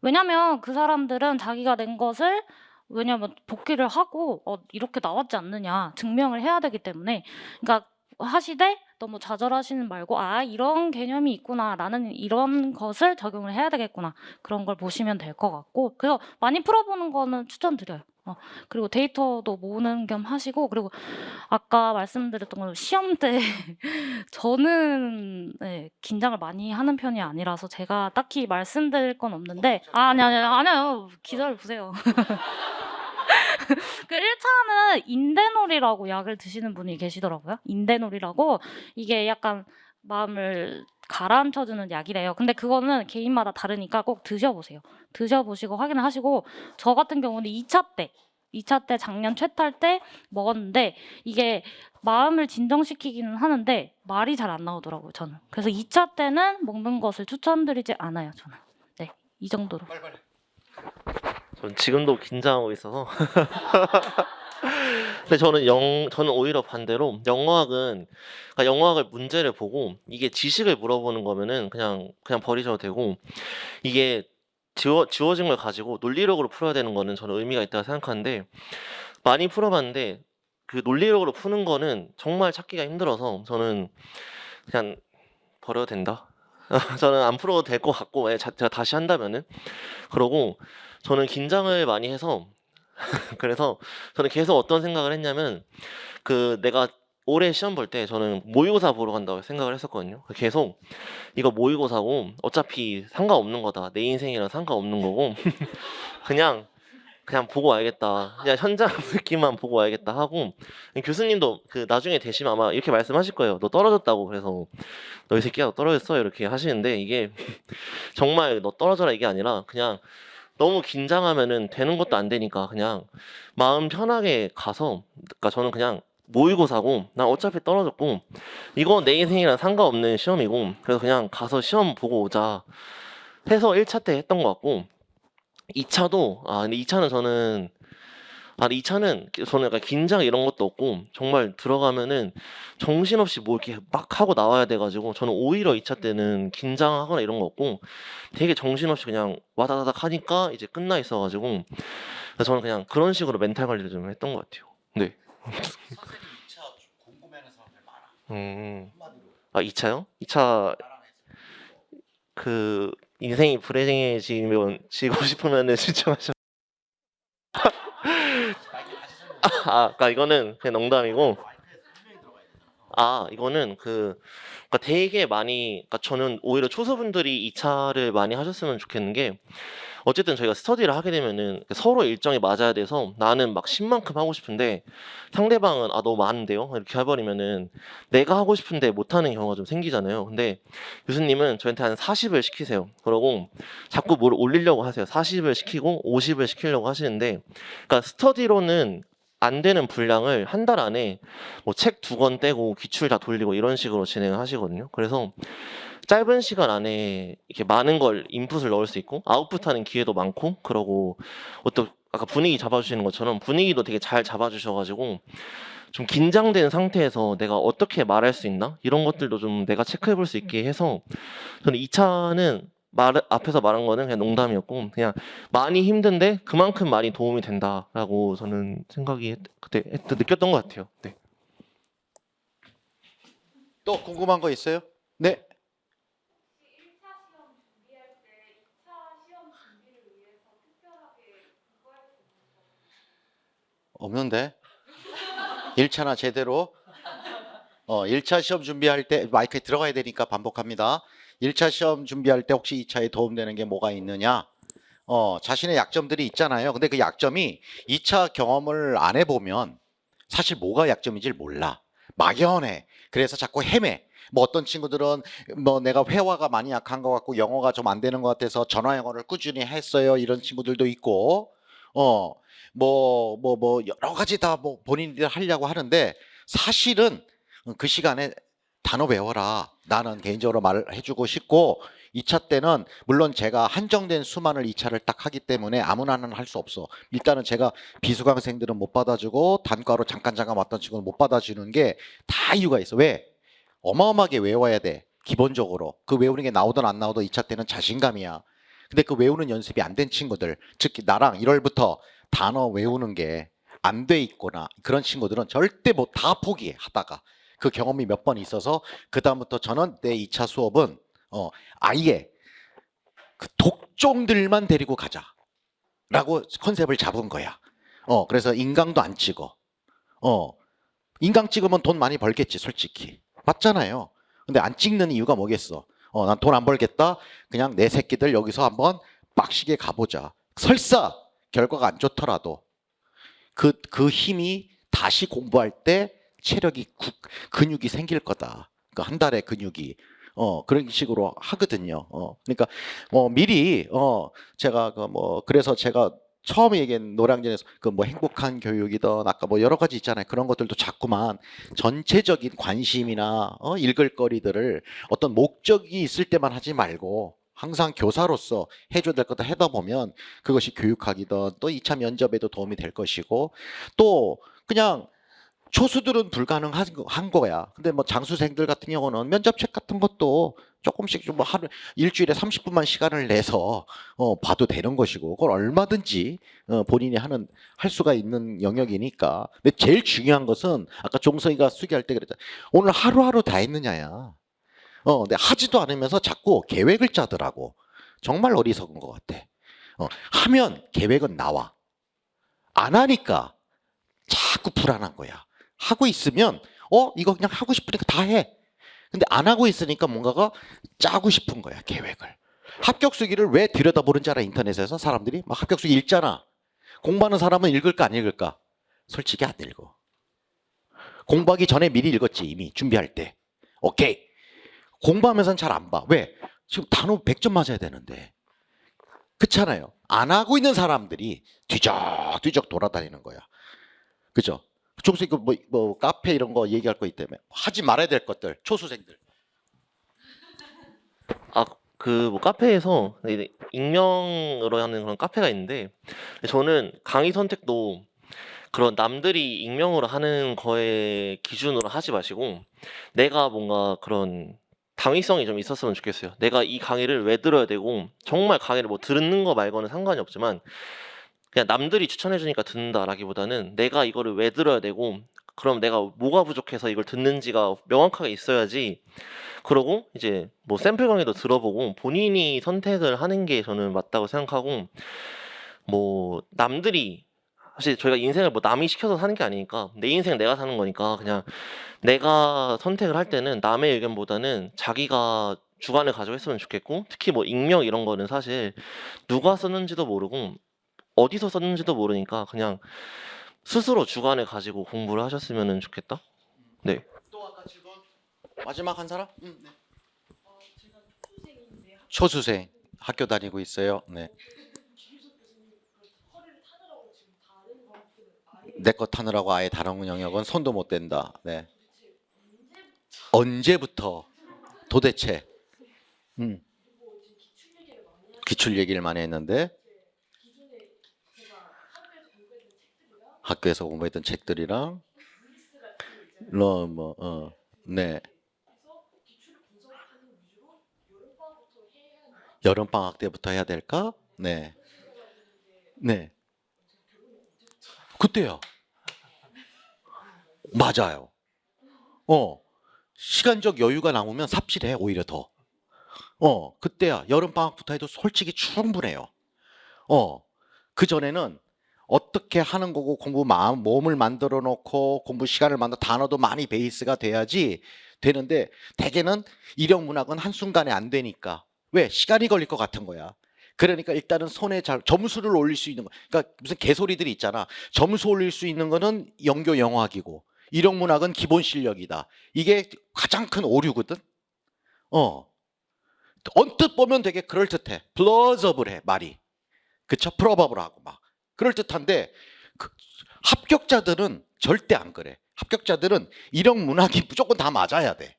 왜냐면 그 사람들은 자기가 낸 것을 왜냐면 복귀를 하고 이렇게 나왔지 않느냐 증명을 해야 되기 때문에 그러니까 하시되 너무 좌절하시는 말고 이런 개념이 있구나 나는 이런 것을 적용을 해야 되겠구나 그런 걸 보시면 될 것 같고 그래서 많이 풀어보는 거는 추천드려요. 그리고 데이터도 모으는 겸 하시고 그리고 아까 말씀드렸던 건 시험 때 저는 네, 긴장을 많이 하는 편이 아니라서 제가 딱히 말씀드릴 건 없는데 아니요 기다려 보세요. 그 1차는 인대놀이라고 약을 드시는 분이 계시더라고요. 인대놀이라고 이게 약간 마음을 가라앉혀주는 약이래요. 근데 그거는 개인마다 다르니까 꼭 드셔보세요. 드셔보시고 확인을 하시고 저 같은 경우는 2차 때 작년 최탈 때 먹었는데 이게 마음을 진정시키기는 하는데 말이 잘 안 나오더라고요. 저는. 그래서 2차 때는 먹는 것을 추천드리지 않아요. 저는. 네, 이 정도로. 전 지금도 긴장하고 있어서. 근데 저는 오히려 반대로 그러니까 영어학을 문제를 보고 이게 지식을 물어보는 거면은 그냥 버리셔도 되고 이게 지워진 걸 가지고 논리력으로 풀어야 되는 거는 저는 의미가 있다고 생각하는데 많이 풀어봤는데 그 논리력으로 푸는 거는 정말 찾기가 힘들어서 저는 그냥 버려도 된다. 저는 안 풀어도 될 것 같고 제가 다시 한다면은 그러고 저는 긴장을 많이 해서 그래서 저는 계속 어떤 생각을 했냐면 그 내가 올해 시험 볼 때 저는 모의고사 보러 간다고 생각을 했었거든요. 계속 이거 모의고사고 어차피 상관없는 거다. 내 인생이랑 상관없는 거고 그냥 보고 와야겠다. 그냥 현장 느낌만 보고 와야겠다 하고 교수님도 그 나중에 되시면 아마 이렇게 말씀하실 거예요. 너 떨어졌다고. 그래서 너 이 새끼야 너 떨어졌어 이렇게 하시는데 이게 정말 너 떨어져라 이게 아니라 그냥 너무 긴장하면은 되는 것도 안 되니까 그냥 마음 편하게 가서 그러니까 저는 그냥 모의고사고 나 어차피 떨어졌고 이거 내 인생이랑 상관없는 시험이고 그래서 그냥 가서 시험 보고 오자 해서 1차 때 했던 것 같고 2차도 근데 2차는 저는 약간 긴장 이런 것도 없고 정말 들어가면은 정신없이 뭐 이렇게 막 하고 나와야 돼가지고 저는 오히려 2차 때는 긴장하거나 이런 거 없고 되게 정신없이 그냥 와다다닥 하니까 이제 끝나 있어가지고 그래서 저는 그냥 그런 식으로 멘탈 관리를 좀 했던 것 같아요. 네. 선생님 2차 궁금해하는 사람들 많아. 한마디로. 2차요? 2차 그 인생이 불행해지고 싶으면은 신청하셔. 그러니까 이거는 그냥 농담이고. 이거는 그러니까 되게 많이, 그러니까 저는 오히려 초소분들이 2차를 많이 하셨으면 좋겠는 게, 어쨌든 저희가 스터디를 하게 되면은 서로 일정이 맞아야 돼서 나는 막 10만큼 하고 싶은데 상대방은 너무 많은데요? 이렇게 해버리면은 내가 하고 싶은데 못하는 경우가 좀 생기잖아요. 근데 교수님은 저한테 한 40을 시키세요. 그러고 자꾸 뭘 올리려고 하세요. 40을 시키고 50을 시키려고 하시는데, 그러니까 스터디로는 안 되는 분량을 한 달 안에 뭐 책 2권 떼고 기출 다 돌리고 이런 식으로 진행을 하시거든요. 그래서 짧은 시간 안에 이렇게 많은 걸 인풋을 넣을 수 있고 아웃풋하는 기회도 많고 그러고 아까 분위기 잡아주시는 것처럼 분위기도 되게 잘 잡아주셔가지고 좀 긴장된 상태에서 내가 어떻게 말할 수 있나 이런 것들도 좀 내가 체크해 볼 수 있게 해서 저는 2차는 앞에서 말한 거는 그냥 농담이었고 그냥 많이 힘든데 그만큼 많이 도움이 된다라고 저는 그때 느꼈던 것 같아요. 네. 또 궁금한 거 있어요? 네. 없는데? 1차나 제대로? 1차 시험 준비할 때 마이크에 들어가야 되니까 반복합니다. 1차 시험 준비할 때 혹시 2차에 도움되는 게 뭐가 있느냐? 자신의 약점들이 있잖아요. 근데 그 약점이 2차 경험을 안 해보면 사실 뭐가 약점인지 몰라. 막연해. 그래서 자꾸 헤매. 뭐 어떤 친구들은 뭐 내가 회화가 많이 약한 것 같고 영어가 좀 안 되는 것 같아서 전화 영어를 꾸준히 했어요. 이런 친구들도 있고, 뭐 여러 가지 다 뭐 본인들이 하려고 하는데 사실은 그 시간에 단어 외워라. 나는 개인적으로 말을 해주고 싶고 2차 때는 물론 제가 한정된 수만을 2차를 딱 하기 때문에 아무나는 할 수 없어. 일단은 제가 비수강생들은 못 받아주고 단과로 잠깐 왔던 친구는 못 받아주는 게 다 이유가 있어. 왜? 어마어마하게 외워야 돼. 기본적으로. 그 외우는 게 나오든 안 나오든 2차 때는 자신감이야. 근데 그 외우는 연습이 안 된 친구들, 특히 나랑 1월부터 단어 외우는 게 안 돼 있거나 그런 친구들은 절대 뭐 다 포기해 하다가 그 경험이 몇 번 있어서 그 다음부터 저는 내 2차 수업은 아예 그 독종들만 데리고 가자라고 컨셉을 잡은 거야. 그래서 인강도 안 찍어. 인강 찍으면 돈 많이 벌겠지, 솔직히. 맞잖아요. 근데 안 찍는 이유가 뭐겠어? 난 돈 안 벌겠다. 그냥 내 새끼들 여기서 한번 빡시게 가보자. 설사 결과가 안 좋더라도 그 힘이 다시 공부할 때 체력이 근육이 생길 거다. 그 한 달에 근육이 그런 식으로 하거든요. 그러니까 미리 제가 그래서 제가 처음에 얘기한 노량진에서 그 뭐 행복한 교육이든 아까 뭐 여러 가지 있잖아요. 그런 것들도 자꾸만 전체적인 관심이나 읽을 거리들을 어떤 목적이 있을 때만 하지 말고 항상 교사로서 해줘야 될 것도 하다 보면 그것이 교육학이든 또 2차 면접에도 도움이 될 것이고 또 그냥 초수들은 불가능한 거야. 근데 뭐 장수생들 같은 경우는 면접책 같은 것도 조금씩 좀 하루 일주일에 30분만 시간을 내서 봐도 되는 것이고 그걸 얼마든지 본인이 할 수가 있는 영역이니까. 근데 제일 중요한 것은 아까 종석이가 수기할 때 그랬잖아. 오늘 하루하루 다 했느냐야. 근데 하지도 않으면서 자꾸 계획을 짜더라고. 정말 어리석은 것 같아. 하면 계획은 나와. 안 하니까 자꾸 불안한 거야. 하고 있으면 이거 그냥 하고 싶으니까 다 해. 근데 안 하고 있으니까 뭔가가 짜고 싶은 거야, 계획을. 합격수기를 왜 들여다보는지 알아? 인터넷에서 사람들이 막 합격수기 읽잖아. 공부하는 사람은 읽을까 안 읽을까? 솔직히 안 읽어. 공부하기 전에 미리 읽었지, 이미 준비할 때. 오케이. 공부하면서는 잘 안 봐. 왜? 지금 단어 100점 맞아야 되는데. 그렇잖아요. 안 하고 있는 사람들이 뒤적뒤적 돌아다니는 거야. 그죠? 종수 뭐 카페 이런 거 얘기할 거 있다며. 하지 말아야 될 것들. 초수생들. 그 뭐 카페에서 이제 익명으로 하는 그런 카페가 있는데 저는 강의 선택도 그런 남들이 익명으로 하는 거에 기준으로 하지 마시고 내가 뭔가 그런 당위성이 좀 있었으면 좋겠어요. 내가 이 강의를 왜 들어야 되고 정말 강의를 뭐 듣는 거 말고는 상관이 없지만 그냥 남들이 추천해 주니까 듣는다라기보다는 내가 이거를 왜 들어야 되고 그럼 내가 뭐가 부족해서 이걸 듣는지가 명확하게 있어야지. 그러고 이제 뭐 샘플 강의도 들어보고 본인이 선택을 하는 게 저는 맞다고 생각하고 뭐 남들이 사실 저희가 인생을 뭐 남이 시켜서 사는 게 아니니까 내 인생 내가 사는 거니까 그냥 내가 선택을 할 때는 남의 의견보다는 자기가 주관을 가지고 했으면 좋겠고 특히 뭐 익명 이런 거는 사실 누가 썼는지도 모르고 어디서 썼는지도 모르니까 그냥 스스로 주관을 가지고 공부를 하셨으면 좋겠다. 네. 또 아까 질문 마지막 한 사람? 네. 초수생 학교 다니고 있어요. 네. 내 거 타느라고 아예 다른 영역은 손도 못 댄다. 네. 언제부터 도대체? 기출 얘기를 많이 했는데 학교에서 공부했던 책들이랑 네. 여름 방학 때부터 해야 될까? 네. 네. 그때요. 맞아요. 시간적 여유가 남으면 삽질해 오히려 더. 그때야 여름 방학부터 해도 솔직히 충분해요. 그 전에는 어떻게 하는 거고 공부 몸을 만들어 놓고 공부 시간을 만들어 단어도 많이 베이스가 돼야지 되는데 대개는 이력 문학은 한순간에 안 되니까 왜? 시간이 걸릴 것 같은 거야. 그러니까 일단은 손에 잘 점수를 올릴 수 있는 거. 그러니까 무슨 개소리들이 있잖아. 점수 올릴 수 있는 거는 영교 영어학이고 이력 문학은 기본 실력이다. 이게 가장 큰 오류거든. 언뜻 보면 되게 그럴듯해. 플러저블해 말이. 그쵸? 프로버블 하고 막 그럴듯한데 합격자들은 절대 안 그래. 합격자들은 이력 문학이 무조건 다 맞아야 돼.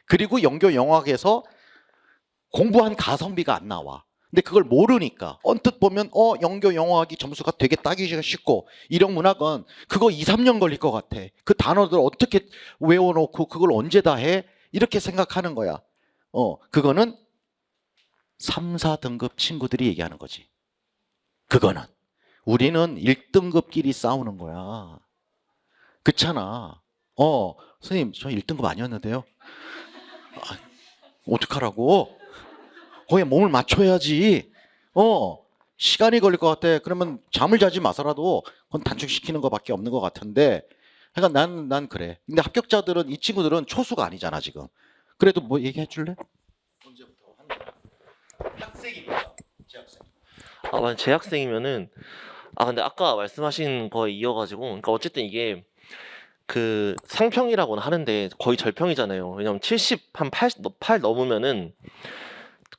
그리고 영교 영어학에서 공부한 가성비가 안 나와. 근데 그걸 모르니까 언뜻 보면 영교 영어학이 점수가 되게 따기가 쉽고 이력 문학은 그거 2, 3년 걸릴 것 같아. 그 단어들 어떻게 외워놓고 그걸 언제 다 해? 이렇게 생각하는 거야. 그거는 3, 4등급 친구들이 얘기하는 거지. 그거는 우리는 1등급끼리 싸우는 거야. 그렇잖아. 선생님 저 1등급 아니었는데요. 어떡하라고? 거기에 몸을 맞춰야지. 시간이 걸릴 것 같아. 그러면 잠을 자지 마서라도 그건 단축시키는 것밖에 없는 것 같은데. 그러니까 난 그래. 근데 합격자들은 이 친구들은 초수가 아니잖아 지금. 그래도 뭐 얘기해 줄래? 언제부터 하는 거야? 학생이니까 재학생. 만약 재학생이면은 근데 아까 말씀하신 거에 이어가지고 그러니까 어쨌든 이게 그 상평이라고는 하는데 거의 절평이잖아요. 왜냐면 70 한 8 넘으면은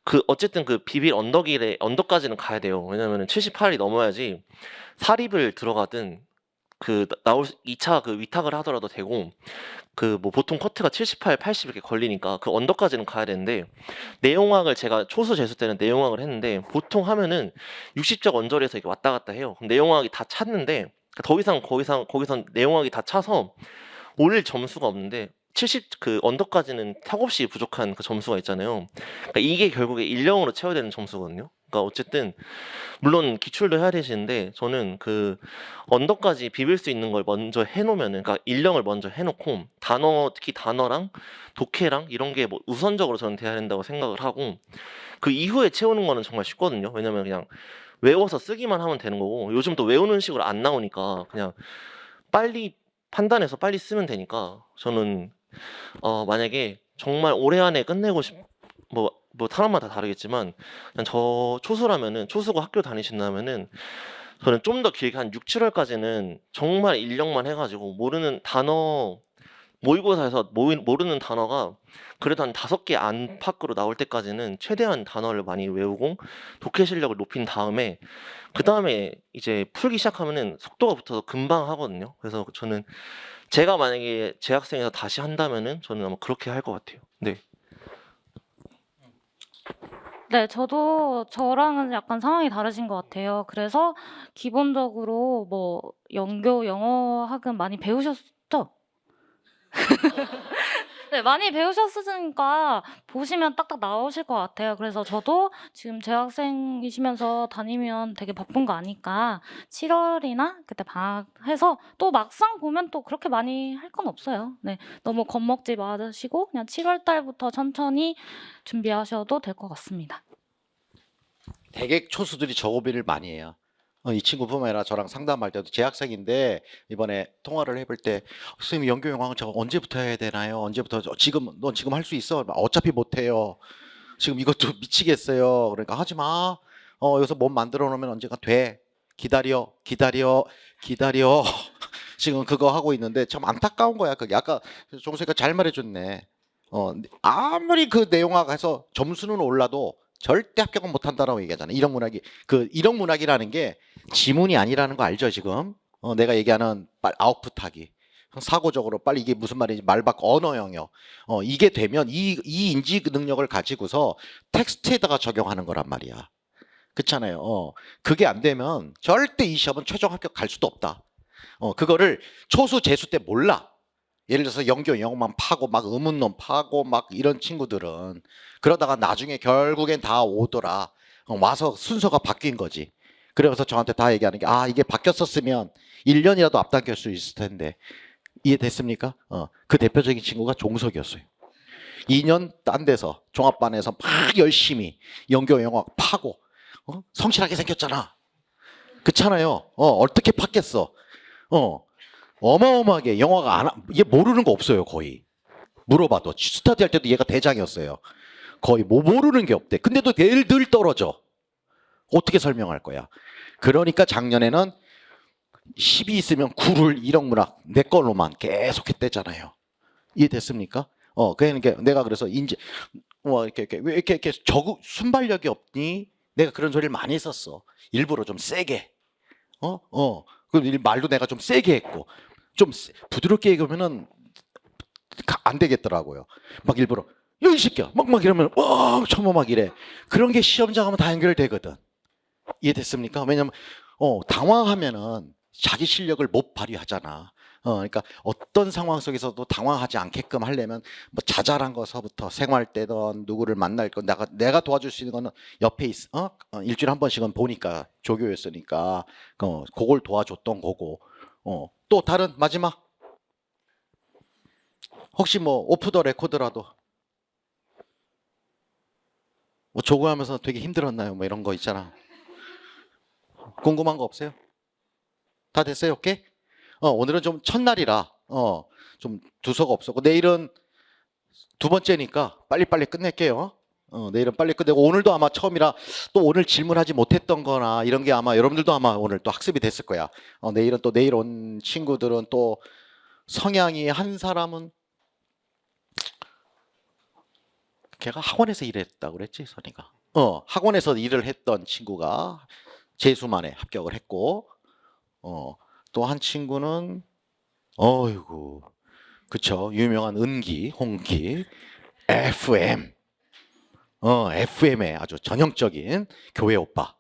그 어쨌든 그 비빌 언덕까지는 가야 돼요. 왜냐면은 78이 넘어야지 사립을 들어가든 그 나올 2차 그 위탁을 하더라도 되고 그 뭐 보통 커트가 78, 80 이렇게 걸리니까 그 언덕까지는 가야 되는데 내용학을 제가 초수 재수 때는 내용학을 했는데 보통 하면은 60적 언저리에서 이렇게 왔다 갔다 해요. 그럼 내용학이 다 찼는데 더 이상 거기선 내용학이 다 차서 올릴 점수가 없는데 70 그 언덕까지는 턱없이 부족한 그 점수가 있잖아요. 그러니까 이게 결국에 일령으로 채워야 되는 점수거든요. 그러니까 어쨌든 물론 기출도 해야 되시는데 저는 그 언덕까지 비빌 수 있는 걸 먼저 해놓으면은 그러니까 일령을 먼저 해놓고 단어 특히 단어랑 독해랑 이런 게 뭐 우선적으로 저는 돼야 된다고 생각을 하고 그 이후에 채우는 거는 정말 쉽거든요. 왜냐면 그냥 외워서 쓰기만 하면 되는 거고 요즘 또 외우는 식으로 안 나오니까 그냥 빨리 판단해서 빨리 쓰면 되니까 저는 만약에 정말 올해 안에 끝내고 뭐 사람마다 다르겠지만 그냥 저 초수라면은 초수고 학교 다니신다면은 저는 좀 더 길게 한 6, 7월까지는 정말 인력만 해가지고 모르는 단어 모의고사에서 모르는 단어가 그래도 한 5개 안팎으로 나올 때까지는 최대한 단어를 많이 외우고 독해 실력을 높인 다음에 그 다음에 이제 풀기 시작하면은 속도가 붙어서 금방 하거든요. 그래서 저는 제가 만약에 재학생에서 다시 한다면은 저는 아마 그렇게 할 것 같아요. 네. 네, 저도 저랑은 약간 상황이 다르신 것 같아요. 그래서 기본적으로 뭐 영교 영어학은 많이 배우셨죠? 네, 많이 배우셨으니까 보시면 딱딱 나오실 것 같아요. 그래서 저도 지금 재학생이시면서 다니면 되게 바쁜 거 아니까 7월이나 그때 방학해서 또 막상 보면 또 그렇게 많이 할 건 없어요. 네, 너무 겁먹지 마시고 그냥 7월 달부터 천천히 준비하셔도 될 것 같습니다. 되게 초수들이 저고비를 많이 해요. 이 친구뿐만 아니라 저랑 상담할 때도 재학생인데 이번에 통화를 해볼 때 선생님 영교 영어학은 저 언제부터 해야 되나요? 언제부터 넌 지금 할 수 있어? 어차피 못해요. 지금 이것도 미치겠어요. 그러니까 하지 마. 여기서 몸 만들어 놓으면 언젠가 돼. 기다려. 지금 그거 하고 있는데 참 안타까운 거야. 그게 아까 종수가 잘 말해줬네. 아무리 그 내용학 해서 점수는 올라도 절대 합격은 못한다라고 얘기하잖아. 이력 문학이 그 이력 문학이라는 게 지문이 아니라는 거 알죠 지금? 내가 얘기하는 아웃풋하기 사고적으로 빨리 이게 무슨 말인지 말박 언어 영역 이게 되면 이 인지 능력을 가지고서 텍스트에다가 적용하는 거란 말이야. 그렇잖아요. 그게 안 되면 절대 이 시험은 최종 합격 갈 수도 없다. 그거를 초수 재수 때 몰라. 예를 들어서 영교 영어만 파고 막 의문론 파고 막 이런 친구들은 그러다가 나중에 결국엔 다 오더라. 와서 순서가 바뀐 거지. 그래서 저한테 다 얘기하는 게 이게 바뀌었었으면 1년이라도 앞당길 수 있을 텐데 이해됐습니까? 그 대표적인 친구가 종석이었어요. 2년 딴 데서 종합반에서 막 열심히 영교 영어 파고 성실하게 생겼잖아. 그렇잖아요. 어떻게 팠겠어? 어마어마하게 영화가 얘 모르는 거 없어요, 거의. 물어봐도 스터디 할 때도 얘가 대장이었어요. 거의 뭐 모르는 게 없대. 근데도 늘 떨어져. 어떻게 설명할 거야? 그러니까 작년에는 10이 있으면 9를 1억 문학 내 걸로만 계속 했대잖아요. 이해됐습니까? 그러니까 내가 그래서 왜 이렇게 순발력이 없니? 내가 그런 소리를 많이 했었어. 일부러 좀 세게. 그 말도 내가 좀 세게 했고, 좀 부드럽게 얘기하면은 안 되겠더라고요. 막 일부러 야, 이 새끼야 막 이러면 처음 막 이래. 그런 게 시험장 하면 다 연결되거든. 이해됐습니까? 왜냐면 당황하면은 자기 실력을 못 발휘하잖아. 그러니까 어떤 상황 속에서도 당황하지 않게끔 하려면 뭐 자잘한 것서부터 생활 때든 누구를 만날 건 내가 도와줄 수 있는 거는 옆에 있어. 일주일에 한 번씩은 보니까 조교였으니까 그걸 도와줬던 거고. 또 다른 마지막 혹시 뭐 오프 더 레코드라도 뭐 조교하면서 되게 힘들었나요? 뭐 이런 거 있잖아. 궁금한 거 없어요? 다 됐어요? 오케이? 오늘은 좀 첫날이라 좀 두서가 없었고 내일은 두 번째니까 빨리빨리 끝낼게요. 내일은 빨리 끝내고 오늘도 아마 처음이라 또 오늘 질문하지 못했던 거나 이런 게 아마 여러분들도 아마 오늘 또 학습이 됐을 거야. 내일은 또 내일 온 친구들은 또 성향이 한 사람은 걔가 학원에서 일했다고 그랬지, 선이가. 학원에서 일을 했던 친구가 재수만에 합격을 했고 또 한 친구는 어이구 그쵸 유명한 은기 홍기 FM FM의 아주 전형적인 교회 오빠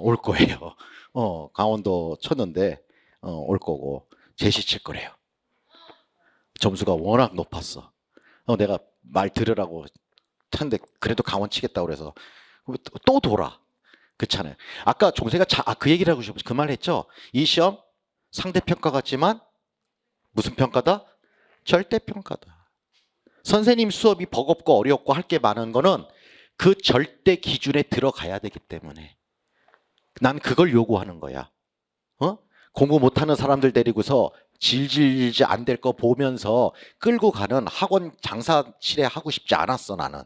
올 거예요. 강원도 쳤는데 올 거고 제시 칠 거래요. 점수가 워낙 높았어. 내가 말 들으라고 쳤는데 그래도 강원 치겠다고 그래서 또 돌아. 그렇잖아요. 아까 종세가 그 얘기를 하고 싶어서 그 말 했죠. 이 시험 상대평가 같지만 무슨 평가다? 절대평가다. 선생님 수업이 버겁고 어렵고 할 게 많은 거는 그 절대 기준에 들어가야 되기 때문에 난 그걸 요구하는 거야. 공부 못하는 사람들 데리고서 질질지 안 될 거 보면서 끌고 가는 학원 장사실에 하고 싶지 않았어 나는.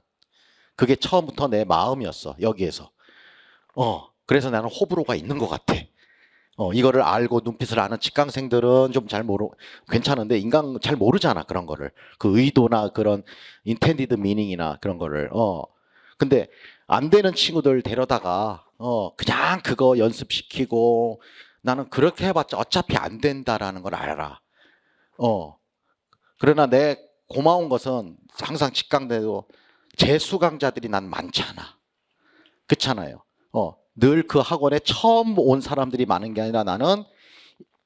그게 처음부터 내 마음이었어 여기에서. 그래서 나는 호불호가 있는 것 같아. 이거를 알고 눈빛을 아는 직강생들은 좀 잘 괜찮은데 인간 잘 모르잖아 그런 거를. 그 의도나 그런 intended meaning이나 그런 거를. 근데 안 되는 친구들 데려다가 그냥 그거 연습시키고 나는 그렇게 해봤자 어차피 안 된다라는 걸 알아. 그러나 내 고마운 것은 항상 직강대도 재수 강자들이 난 많잖아. 그렇잖아요. 늘 그 학원에 처음 온 사람들이 많은 게 아니라 나는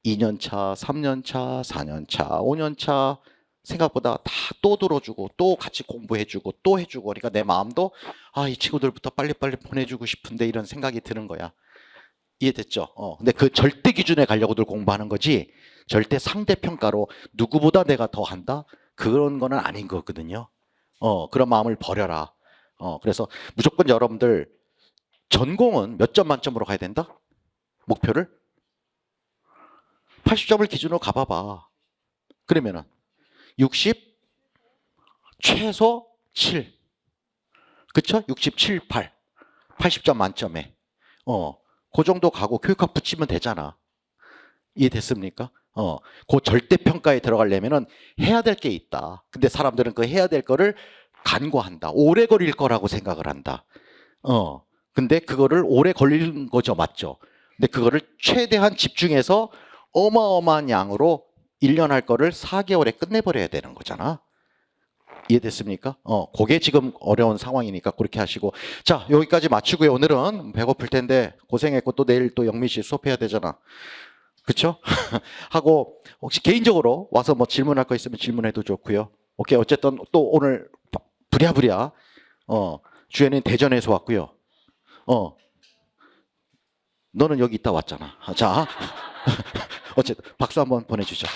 2년차, 3년차, 4년차, 5년차 생각보다 다 또 들어주고 또 같이 공부해주고 또 해주고 그러니까 내 마음도 이 친구들부터 빨리빨리 보내주고 싶은데 이런 생각이 드는 거야. 이해됐죠? 근데 그 절대 기준에 가려고들 공부하는 거지 절대 상대평가로 누구보다 내가 더 한다? 그런 거는 아닌 거거든요. 그런 마음을 버려라. 그래서 무조건 여러분들 전공은 몇 점 만점으로 가야 된다? 목표를? 80점을 기준으로 가봐봐. 그러면은 60, 최소 7. 그쵸? 67, 8. 80점 만점에. 그 정도 가고 교육학 붙이면 되잖아. 이해됐습니까? 그 절대평가에 들어가려면은 해야 될 게 있다. 근데 사람들은 그 해야 될 거를 간과한다. 오래 걸릴 거라고 생각을 한다. 근데 그거를 오래 걸리는 거죠. 맞죠? 근데 그거를 최대한 집중해서 어마어마한 양으로 1년 할 거를 4개월에 끝내버려야 되는 거잖아. 이해됐습니까? 그게 지금 어려운 상황이니까 그렇게 하시고. 자, 여기까지 마치고요. 오늘은 배고플 텐데 고생했고 또 내일 또 영미 씨 수업해야 되잖아. 그쵸? 하고 혹시 개인적으로 와서 뭐 질문할 거 있으면 질문해도 좋고요. 오케이. 어쨌든 또 오늘 부랴부랴 주연은 대전에서 왔고요. 너는 여기 있다 왔잖아. 자, 어쨌든 박수 한번 보내주죠.